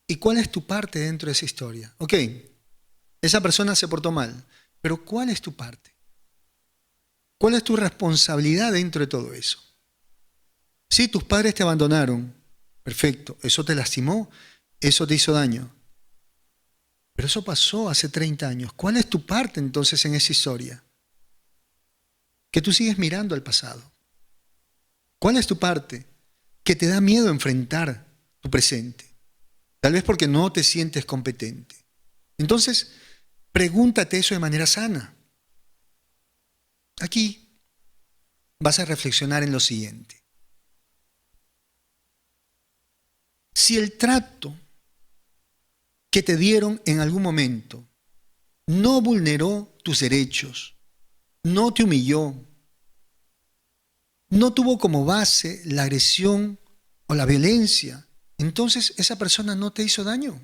¿Y cuál es tu parte dentro de esa historia? Ok, esa persona se portó mal, pero ¿cuál es tu parte? ¿Cuál es tu responsabilidad dentro de todo eso? Sí, tus padres te abandonaron. Perfecto, eso te lastimó, eso te hizo daño. Pero eso pasó hace 30 años. ¿Cuál es tu parte entonces en esa historia? Que tú sigues mirando al pasado. ¿Cuál es tu parte? Que te da miedo enfrentar tu presente. Tal vez porque no te sientes competente. Entonces, pregúntate eso de manera sana. Aquí vas a reflexionar en lo siguiente. Si el trato que te dieron en algún momento no vulneró tus derechos, no te humilló, no tuvo como base la agresión o la violencia, entonces esa persona no te hizo daño.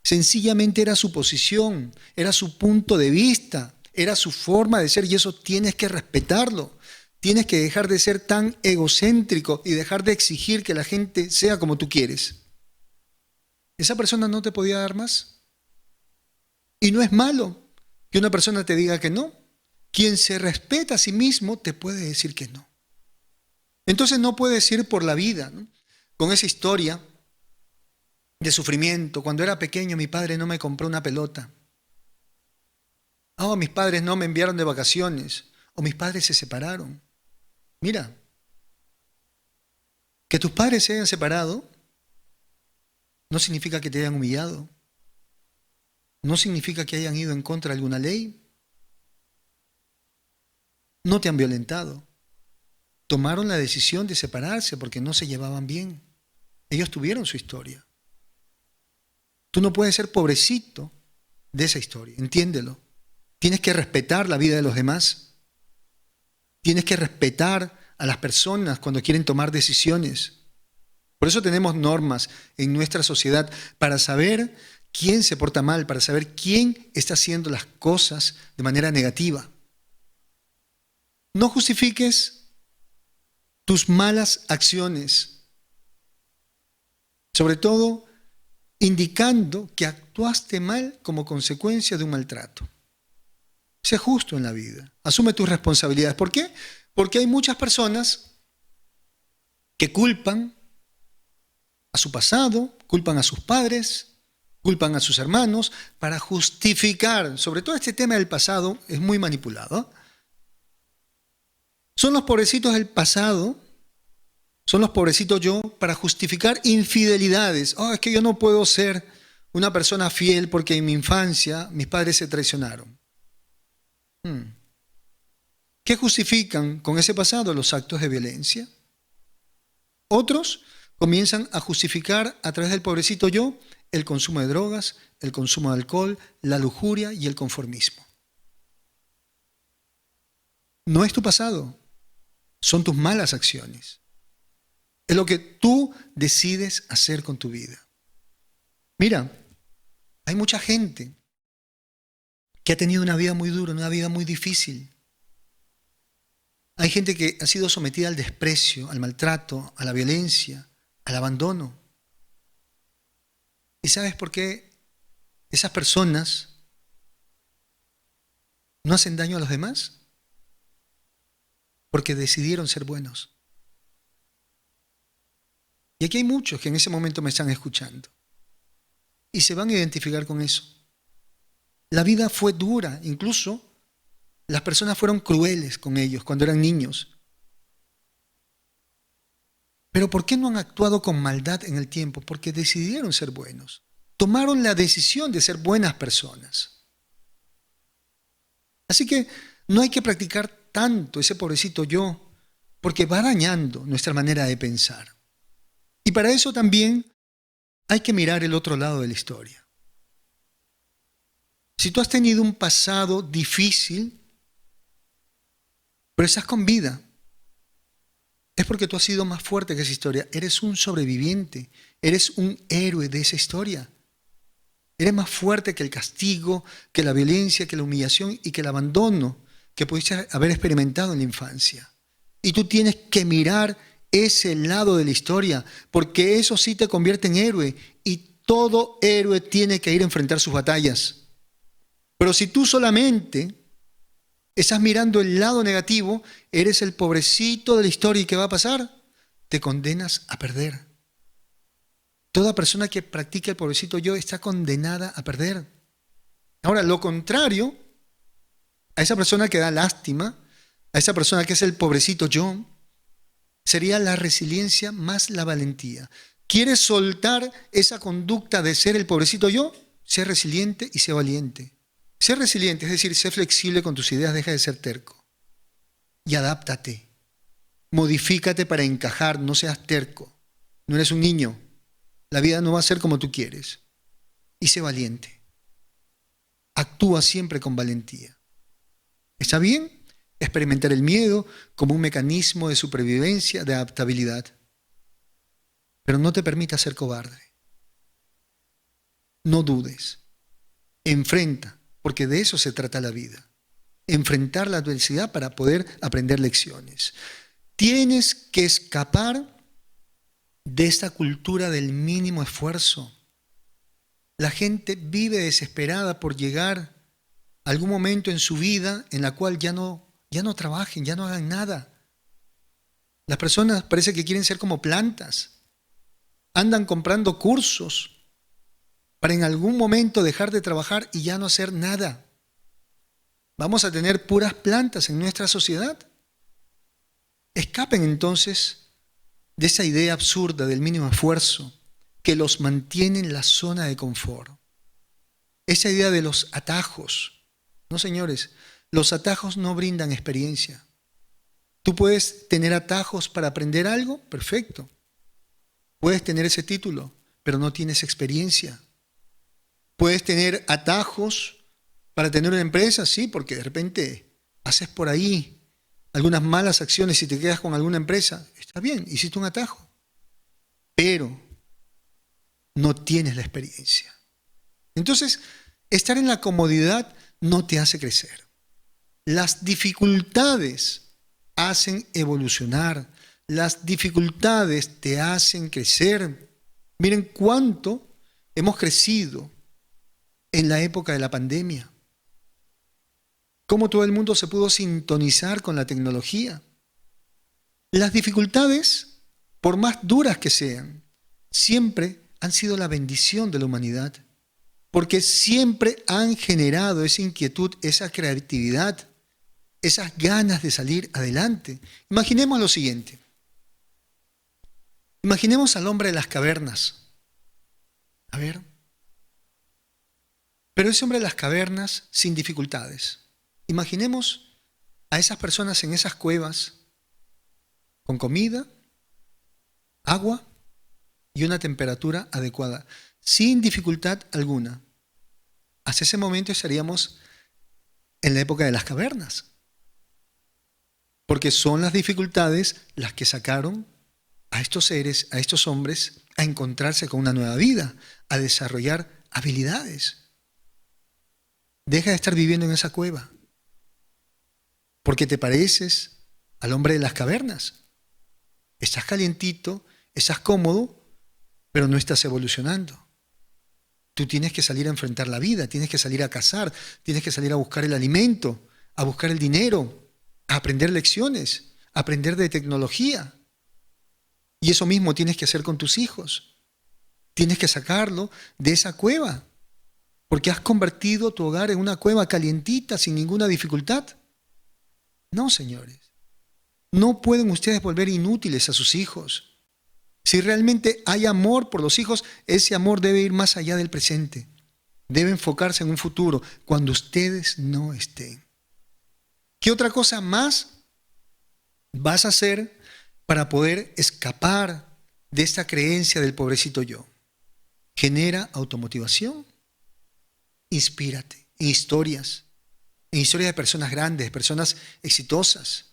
Sencillamente era su posición, era su punto de vista, era su forma de ser y eso tienes que respetarlo. Tienes que dejar de ser tan egocéntrico y dejar de exigir que la gente sea como tú quieres. ¿Esa persona no te podía dar más? Y no es malo que una persona te diga que no. Quien se respeta a sí mismo te puede decir que no. Entonces no puedes ir por la vida, ¿no?, con esa historia de sufrimiento. Cuando era pequeño mi padre no me compró una pelota. Oh, mis padres no me enviaron de vacaciones. O mis padres se separaron. Mira, que tus padres se hayan separado no significa que te hayan humillado. No significa que hayan ido en contra de alguna ley. No te han violentado. Tomaron la decisión de separarse porque no se llevaban bien. Ellos tuvieron su historia. Tú no puedes ser pobrecito de esa historia, entiéndelo. Tienes que respetar la vida de los demás. Tienes que respetar a las personas cuando quieren tomar decisiones. Por eso tenemos normas en nuestra sociedad para saber quién se porta mal, para saber quién está haciendo las cosas de manera negativa. No justifiques tus malas acciones. Sobre todo, indicando que actuaste mal como consecuencia de un maltrato. Sé justo en la vida, asume tus responsabilidades. ¿Por qué? Porque hay muchas personas que culpan a su pasado, culpan a sus padres, culpan a sus hermanos para justificar, sobre todo este tema del pasado es muy manipulado. Son los pobrecitos del pasado, son los pobrecitos yo para justificar infidelidades. Es que yo no puedo ser una persona fiel porque en mi infancia mis padres se traicionaron. ¿Qué justifican con ese pasado? Los actos de violencia. Otros comienzan a justificar a través del pobrecito yo el consumo de drogas, el consumo de alcohol, la lujuria y el conformismo. No es tu pasado, son tus malas acciones. Es lo que tú decides hacer con tu vida. Mira, hay mucha gente que ha tenido una vida muy dura, una vida muy difícil. Hay gente que ha sido sometida al desprecio, al maltrato, a la violencia, al abandono. ¿Y sabes por qué esas personas no hacen daño a los demás? Porque decidieron ser buenos. Y aquí hay muchos que en ese momento me están escuchando y se van a identificar con eso. La vida fue dura, incluso las personas fueron crueles con ellos cuando eran niños. Pero ¿por qué no han actuado con maldad en el tiempo? Porque decidieron ser buenos. Tomaron la decisión de ser buenas personas. Así que no hay que practicar tanto ese pobrecito yo, porque va dañando nuestra manera de pensar. Y para eso también hay que mirar el otro lado de la historia. Si tú has tenido un pasado difícil, pero estás con vida, es porque tú has sido más fuerte que esa historia. Eres un sobreviviente, eres un héroe de esa historia. Eres más fuerte que el castigo, que la violencia, que la humillación y que el abandono que pudiste haber experimentado en la infancia. Y tú tienes que mirar ese lado de la historia, porque eso sí te convierte en héroe. Y todo héroe tiene que ir a enfrentar sus batallas. Pero si tú solamente estás mirando el lado negativo, eres el pobrecito de la historia. ¿Y qué va a pasar? Te condenas a perder. Toda persona que practica el pobrecito yo está condenada a perder. Ahora, lo contrario, a esa persona que da lástima, a esa persona que es el pobrecito yo, sería la resiliencia más la valentía. ¿Quieres soltar esa conducta de ser el pobrecito yo? Sé resiliente y sé valiente. Sé resiliente, es decir, sé flexible con tus ideas, deja de ser terco. Y adáptate. Modifícate para encajar, no seas terco. No eres un niño. La vida no va a ser como tú quieres. Y sé valiente. Actúa siempre con valentía. ¿Está bien? Experimentar el miedo como un mecanismo de supervivencia, de adaptabilidad. Pero no te permitas ser cobarde. No dudes. Enfrenta, porque de eso se trata la vida. Enfrentar la adversidad para poder aprender lecciones. Tienes que escapar de esta cultura del mínimo esfuerzo. La gente vive desesperada por llegar a algún momento en su vida en la cual ya no trabajen, ya no hagan nada. Las personas parece que quieren ser como plantas. Andan comprando cursos para en algún momento dejar de trabajar y ya no hacer nada. Vamos a tener puras plantas en nuestra sociedad. Escapen entonces de esa idea absurda del mínimo esfuerzo que los mantiene en la zona de confort. Esa idea de los atajos. No, señores, los atajos no brindan experiencia. Tú puedes tener atajos para aprender algo, perfecto. Puedes tener ese título, pero no tienes experiencia. Puedes tener atajos para tener una empresa, sí, porque de repente haces por ahí algunas malas acciones y te quedas con alguna empresa. Está bien, hiciste un atajo, pero no tienes la experiencia. Entonces, estar en la comodidad no te hace crecer. Las dificultades hacen evolucionar. Las dificultades te hacen crecer. Miren cuánto hemos crecido en la época de la pandemia. Cómo todo el mundo se pudo sintonizar con la tecnología. Las dificultades, por más duras que sean, siempre han sido la bendición de la humanidad, porque siempre han generado esa inquietud, esa creatividad, esas ganas de salir adelante. Imaginemos lo siguiente. Imaginemos al hombre de las cavernas. A ver. Pero ese hombre de las cavernas sin dificultades. Imaginemos a esas personas en esas cuevas con comida, agua y una temperatura adecuada, sin dificultad alguna. Hasta ese momento estaríamos en la época de las cavernas, porque son las dificultades las que sacaron a estos seres, a estos hombres, a encontrarse con una nueva vida, a desarrollar habilidades. Deja de estar viviendo en esa cueva, porque te pareces al hombre de las cavernas. Estás calientito, estás cómodo, pero no estás evolucionando. Tú tienes que salir a enfrentar la vida, tienes que salir a cazar, tienes que salir a buscar el alimento, a buscar el dinero, a aprender lecciones, a aprender de tecnología. Y eso mismo tienes que hacer con tus hijos. Tienes que sacarlo de esa cueva, porque has convertido tu hogar en una cueva calientita, sin ninguna dificultad. No, señores. No pueden ustedes volver inútiles a sus hijos. Si realmente hay amor por los hijos, ese amor debe ir más allá del presente. Debe enfocarse en un futuro, cuando ustedes no estén. ¿Qué otra cosa más vas a hacer para poder escapar de esta creencia del pobrecito yo? Genera automotivación. Inspírate en historias de personas grandes, de personas exitosas.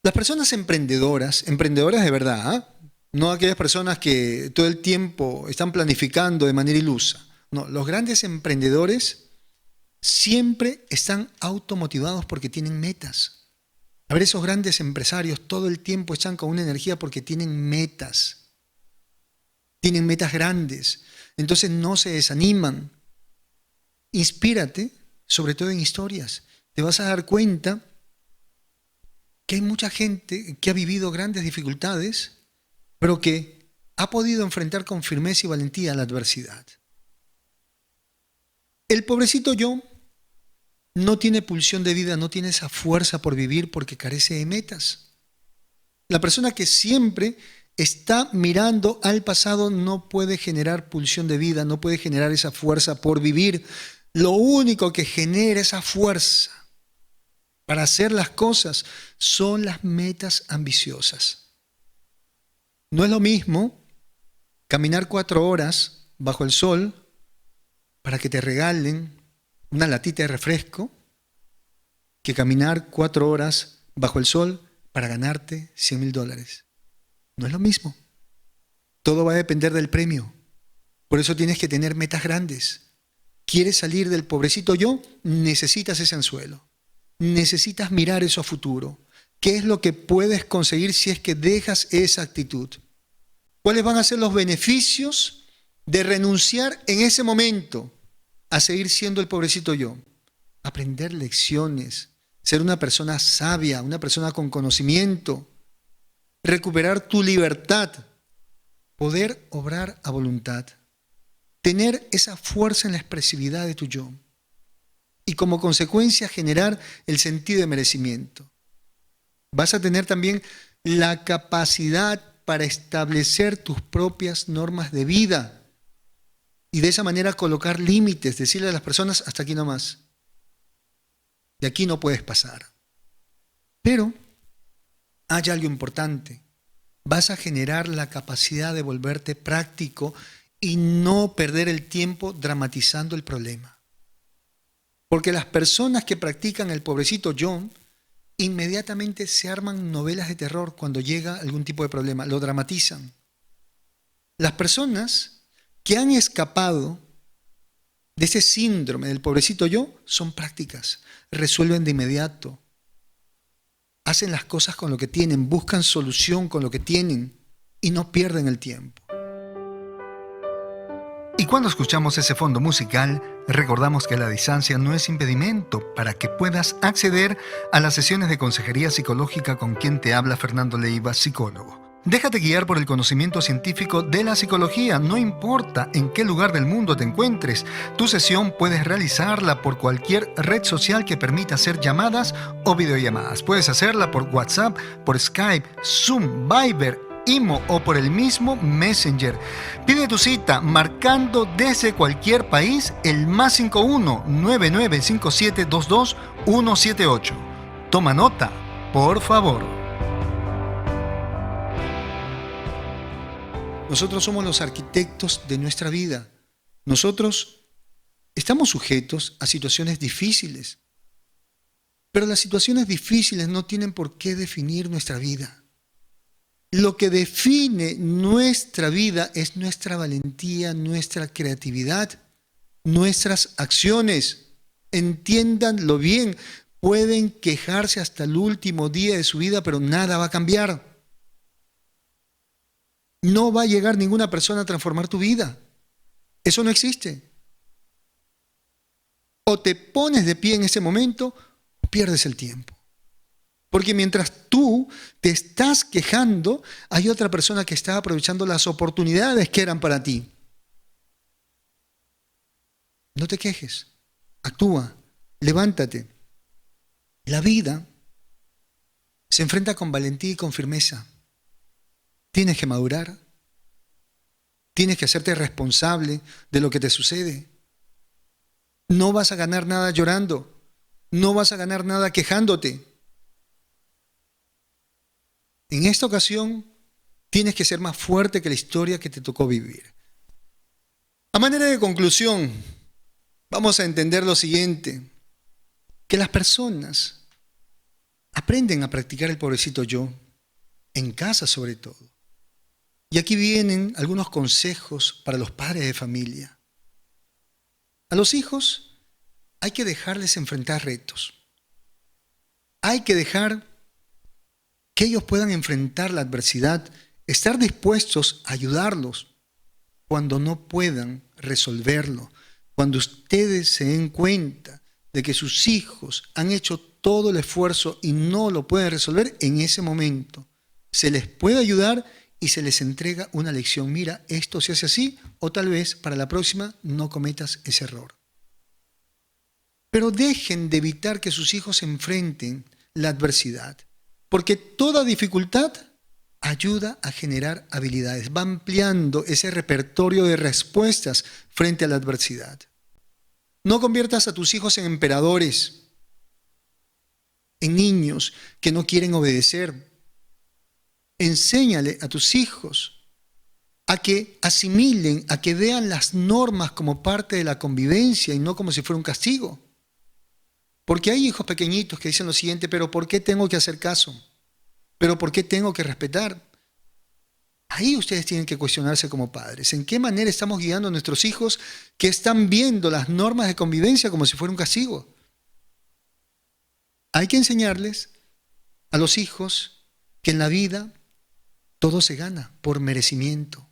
Las personas emprendedoras de verdad, ¿eh? No aquellas personas que todo el tiempo están planificando de manera ilusa. No, los grandes emprendedores siempre están automotivados porque tienen metas. A ver, esos grandes empresarios todo el tiempo están con una energía porque tienen metas. Tienen metas grandes. Entonces no se desaniman. Inspírate, sobre todo en historias. Te vas a dar cuenta que hay mucha gente que ha vivido grandes dificultades, pero que ha podido enfrentar con firmeza y valentía la adversidad. El pobrecito yo no tiene pulsión de vida, no tiene esa fuerza por vivir porque carece de metas. La persona que siempre está mirando al pasado no puede generar pulsión de vida, no puede generar esa fuerza por vivir. Lo único que genera esa fuerza para hacer las cosas son las metas ambiciosas. No es lo mismo caminar 4 horas bajo el sol para que te regalen una latita de refresco que caminar 4 horas bajo el sol para ganarte $100,000. No es lo mismo. Todo va a depender del premio. Por eso tienes que tener metas grandes. ¿Quieres salir del pobrecito yo? Necesitas ese anzuelo. Necesitas mirar eso a futuro. ¿Qué es lo que puedes conseguir si es que dejas esa actitud? ¿Cuáles van a ser los beneficios de renunciar en ese momento a seguir siendo el pobrecito yo? Aprender lecciones, ser una persona sabia, una persona con conocimiento, recuperar tu libertad, poder obrar a voluntad, tener esa fuerza en la expresividad de tu yo y como consecuencia generar el sentido de merecimiento. Vas a tener también la capacidad para establecer tus propias normas de vida y de esa manera colocar límites, decirle a las personas hasta aquí nomás, de aquí no puedes pasar. Pero hay algo importante, vas a generar la capacidad de volverte práctico y no perder el tiempo dramatizando el problema. Porque las personas que practican el pobrecito yo, inmediatamente se arman novelas de terror cuando llega algún tipo de problema, lo dramatizan. Las personas que han escapado de ese síndrome del pobrecito yo son prácticas, resuelven de inmediato, hacen las cosas con lo que tienen, buscan solución con lo que tienen y no pierden el tiempo. Y cuando escuchamos ese fondo musical, recordamos que la distancia no es impedimento para que puedas acceder a las sesiones de consejería psicológica con quien te habla Fernando Leiva, psicólogo. Déjate guiar por el conocimiento científico de la psicología, no importa en qué lugar del mundo te encuentres. Tu sesión puedes realizarla por cualquier red social que permita hacer llamadas o videollamadas. Puedes hacerla por WhatsApp, por Skype, Zoom, Viber, Imo o por el mismo Messenger. Pide tu cita marcando desde cualquier país el +51 995722 178. Toma nota, por favor. Nosotros somos los arquitectos de nuestra vida. Nosotros estamos sujetos a situaciones difíciles, pero las situaciones difíciles no tienen por qué definir nuestra vida. Lo que define nuestra vida es nuestra valentía, nuestra creatividad, nuestras acciones. Entiéndanlo bien, pueden quejarse hasta el último día de su vida, pero nada va a cambiar. No va a llegar ninguna persona a transformar tu vida. Eso no existe. O te pones de pie en ese momento o pierdes el tiempo. Porque mientras tú te estás quejando, hay otra persona que está aprovechando las oportunidades que eran para ti. No te quejes, actúa, levántate. La vida se enfrenta con valentía y con firmeza. Tienes que madurar, tienes que hacerte responsable de lo que te sucede. No vas a ganar nada llorando, no vas a ganar nada quejándote. En esta ocasión, tienes que ser más fuerte que la historia que te tocó vivir. A manera de conclusión, vamos a entender lo siguiente, que las personas aprenden a practicar el pobrecito yo, en casa sobre todo. Y aquí vienen algunos consejos para los padres de familia. A los hijos hay que dejarles enfrentar retos. Hay que dejar que ellos puedan enfrentar la adversidad, estar dispuestos a ayudarlos cuando no puedan resolverlo. Cuando ustedes se den cuenta de que sus hijos han hecho todo el esfuerzo y no lo pueden resolver, en ese momento se les puede ayudar y se les entrega una lección. Mira, esto se hace así, o tal vez para la próxima no cometas ese error. Pero dejen de evitar que sus hijos enfrenten la adversidad. Porque toda dificultad ayuda a generar habilidades, va ampliando ese repertorio de respuestas frente a la adversidad. No conviertas a tus hijos en emperadores, en niños que no quieren obedecer. Enséñale a tus hijos a que asimilen, a que vean las normas como parte de la convivencia y no como si fuera un castigo. Porque hay hijos pequeñitos que dicen lo siguiente, pero ¿por qué tengo que hacer caso? ¿Pero por qué tengo que respetar? Ahí ustedes tienen que cuestionarse como padres. ¿En qué manera estamos guiando a nuestros hijos que están viendo las normas de convivencia como si fuera un castigo? Hay que enseñarles a los hijos que en la vida todo se gana por merecimiento.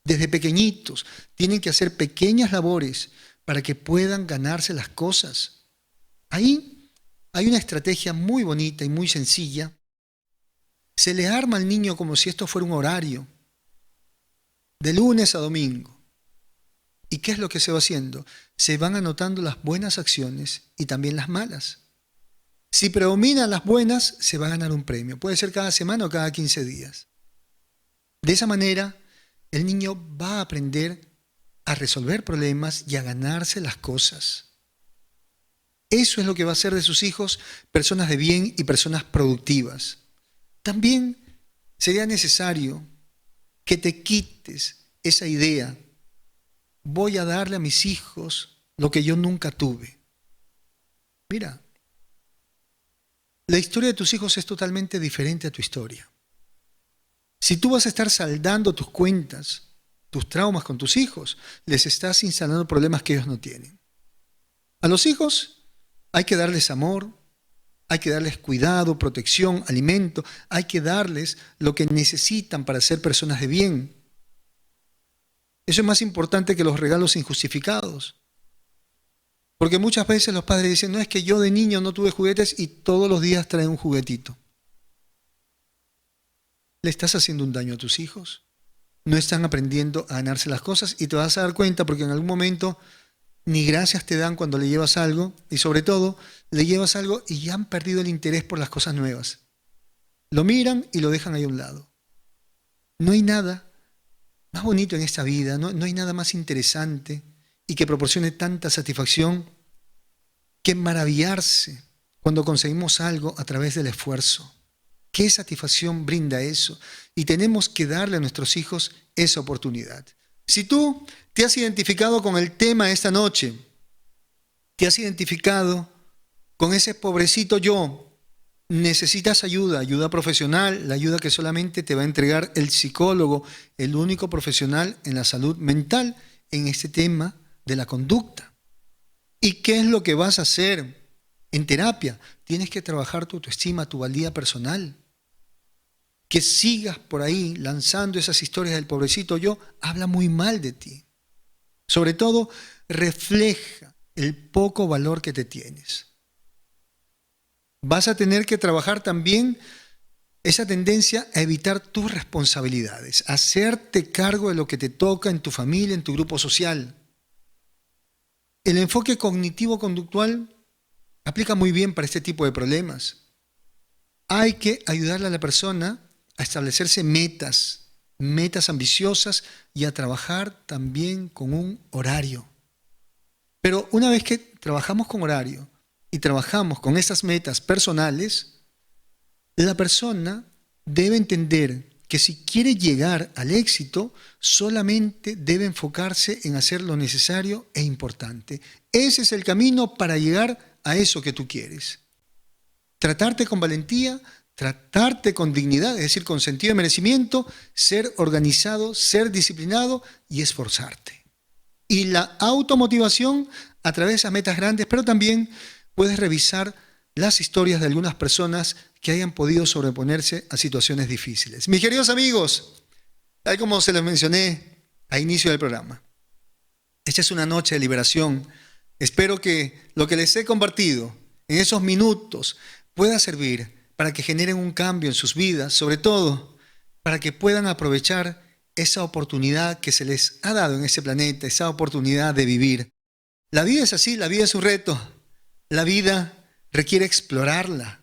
Desde pequeñitos tienen que hacer pequeñas labores para que puedan ganarse las cosas. Ahí hay una estrategia muy bonita y muy sencilla. Se le arma al niño como si esto fuera un horario, de lunes a domingo. ¿Y qué es lo que se va haciendo? Se van anotando las buenas acciones y también las malas. Si predominan las buenas, se va a ganar un premio. Puede ser cada semana o cada 15 días. De esa manera, el niño va a aprender a resolver problemas y a ganarse las cosas. Eso es lo que va a hacer de sus hijos personas de bien y personas productivas. También sería necesario que te quites esa idea. Voy a darle a mis hijos lo que yo nunca tuve. Mira, la historia de tus hijos es totalmente diferente a tu historia. Si tú vas a estar saldando tus cuentas, tus traumas con tus hijos, les estás instalando problemas que ellos no tienen. A los hijos hay que darles amor, hay que darles cuidado, protección, alimento, hay que darles lo que necesitan para ser personas de bien. Eso es más importante que los regalos injustificados. Porque muchas veces los padres dicen, no, es que yo de niño no tuve juguetes y todos los días traen un juguetito. ¿Le estás haciendo un daño a tus hijos? No están aprendiendo a ganarse las cosas y te vas a dar cuenta porque en algún momento ni gracias te dan cuando le llevas algo y sobre todo le llevas algo y ya han perdido el interés por las cosas nuevas. Lo miran y lo dejan ahí a un lado. No hay nada más bonito en esta vida, no hay nada más interesante y que proporcione tanta satisfacción que maravillarse cuando conseguimos algo a través del esfuerzo. ¿Qué satisfacción brinda eso? Y tenemos que darle a nuestros hijos esa oportunidad. Si tú te has identificado con el tema esta noche, te has identificado con ese pobrecito yo, necesitas ayuda profesional, la ayuda que solamente te va a entregar el psicólogo, el único profesional en la salud mental en este tema de la conducta. ¿Y qué es lo que vas a hacer en terapia? Tienes que trabajar tu autoestima, tu valía personal. Que sigas por ahí lanzando esas historias del pobrecito yo, habla muy mal de ti. Sobre todo, refleja el poco valor que te tienes. Vas a tener que trabajar también esa tendencia a evitar tus responsabilidades, a hacerte cargo de lo que te toca en tu familia, en tu grupo social. El enfoque cognitivo-conductual aplica muy bien para este tipo de problemas. Hay que ayudarle a la persona a establecerse metas ambiciosas y a trabajar también con un horario. Pero una vez que trabajamos con horario y trabajamos con esas metas personales, la persona debe entender que si quiere llegar al éxito, solamente debe enfocarse en hacer lo necesario e importante. Ese es el camino para llegar a eso que tú quieres. Tratarte con valentía, tratarte con dignidad, es decir, con sentido de merecimiento, ser organizado, ser disciplinado y esforzarte. Y la automotivación a través de esas metas grandes, pero también puedes revisar las historias de algunas personas que hayan podido sobreponerse a situaciones difíciles. Mis queridos amigos, tal como se los mencioné a inicio del programa, esta es una noche de liberación. Espero que lo que les he compartido en esos minutos pueda servir para que generen un cambio en sus vidas, sobre todo para que puedan aprovechar esa oportunidad que se les ha dado en este planeta, esa oportunidad de vivir. La vida es así, la vida es un reto. La vida requiere explorarla.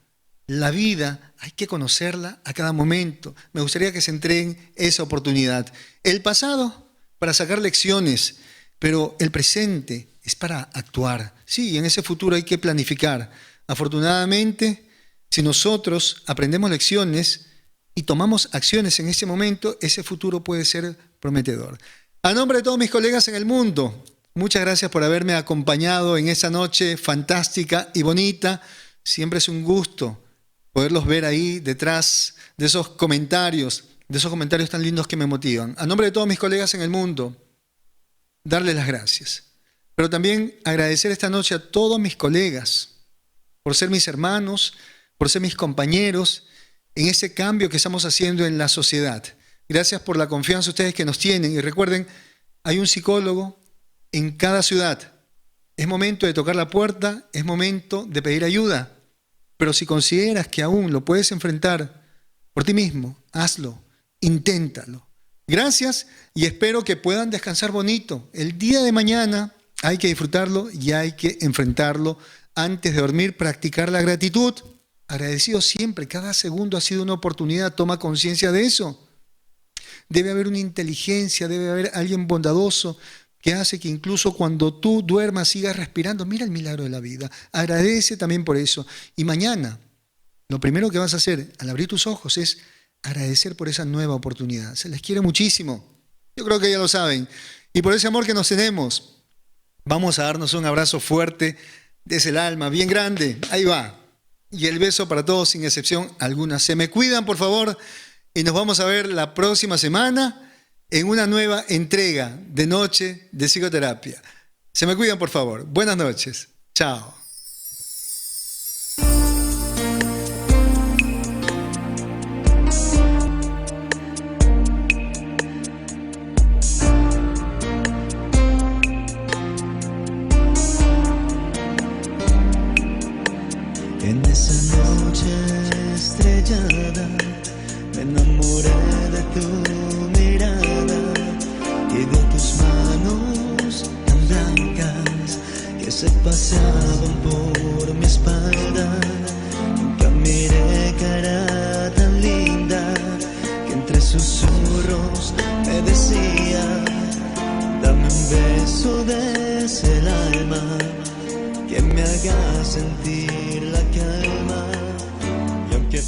La vida hay que conocerla a cada momento. Me gustaría que se entreguen esa oportunidad. El pasado para sacar lecciones, pero el presente es para actuar. Sí, en ese futuro hay que planificar. Afortunadamente, si nosotros aprendemos lecciones y tomamos acciones en ese momento, ese futuro puede ser prometedor. A nombre de todos mis colegas en el mundo, muchas gracias por haberme acompañado en esa noche fantástica y bonita. Siempre es un gusto poderlos ver ahí detrás de esos comentarios tan lindos que me motivan. A nombre de todos mis colegas en el mundo, darles las gracias. Pero también agradecer esta noche a todos mis colegas por ser mis hermanos, por ser mis compañeros en ese cambio que estamos haciendo en la sociedad. Gracias por la confianza ustedes que nos tienen. Y recuerden, hay un psicólogo en cada ciudad. Es momento de tocar la puerta, es momento de pedir ayuda. Pero si consideras que aún lo puedes enfrentar por ti mismo, hazlo, inténtalo. Gracias y espero que puedan descansar bonito. El día de mañana hay que disfrutarlo y hay que enfrentarlo. Antes de dormir, practicar la gratitud. Agradecido siempre, cada segundo ha sido una oportunidad, toma conciencia de eso. Debe haber una inteligencia, debe haber alguien bondadoso que hace que incluso cuando tú duermas sigas respirando. Mira el milagro de la vida, agradece también por eso. Y mañana, lo primero que vas a hacer al abrir tus ojos es agradecer por esa nueva oportunidad. Se les quiere muchísimo, yo creo que ya lo saben. Y por ese amor que nos tenemos, vamos a darnos un abrazo fuerte desde el alma, bien grande, ahí va. Y el beso para todos sin excepción alguna. Se me cuidan, por favor, y nos vamos a ver la próxima semana en una nueva entrega de Noche de Psicoterapia. Se me cuidan, por favor. Buenas noches. Chao. tu mirada y de tus manos tan blancas que se paseaban por mi espalda. Nunca miré cara tan linda que entre susurros me decía: dame un beso desde el alma que me haga sentir la calma. Y aunque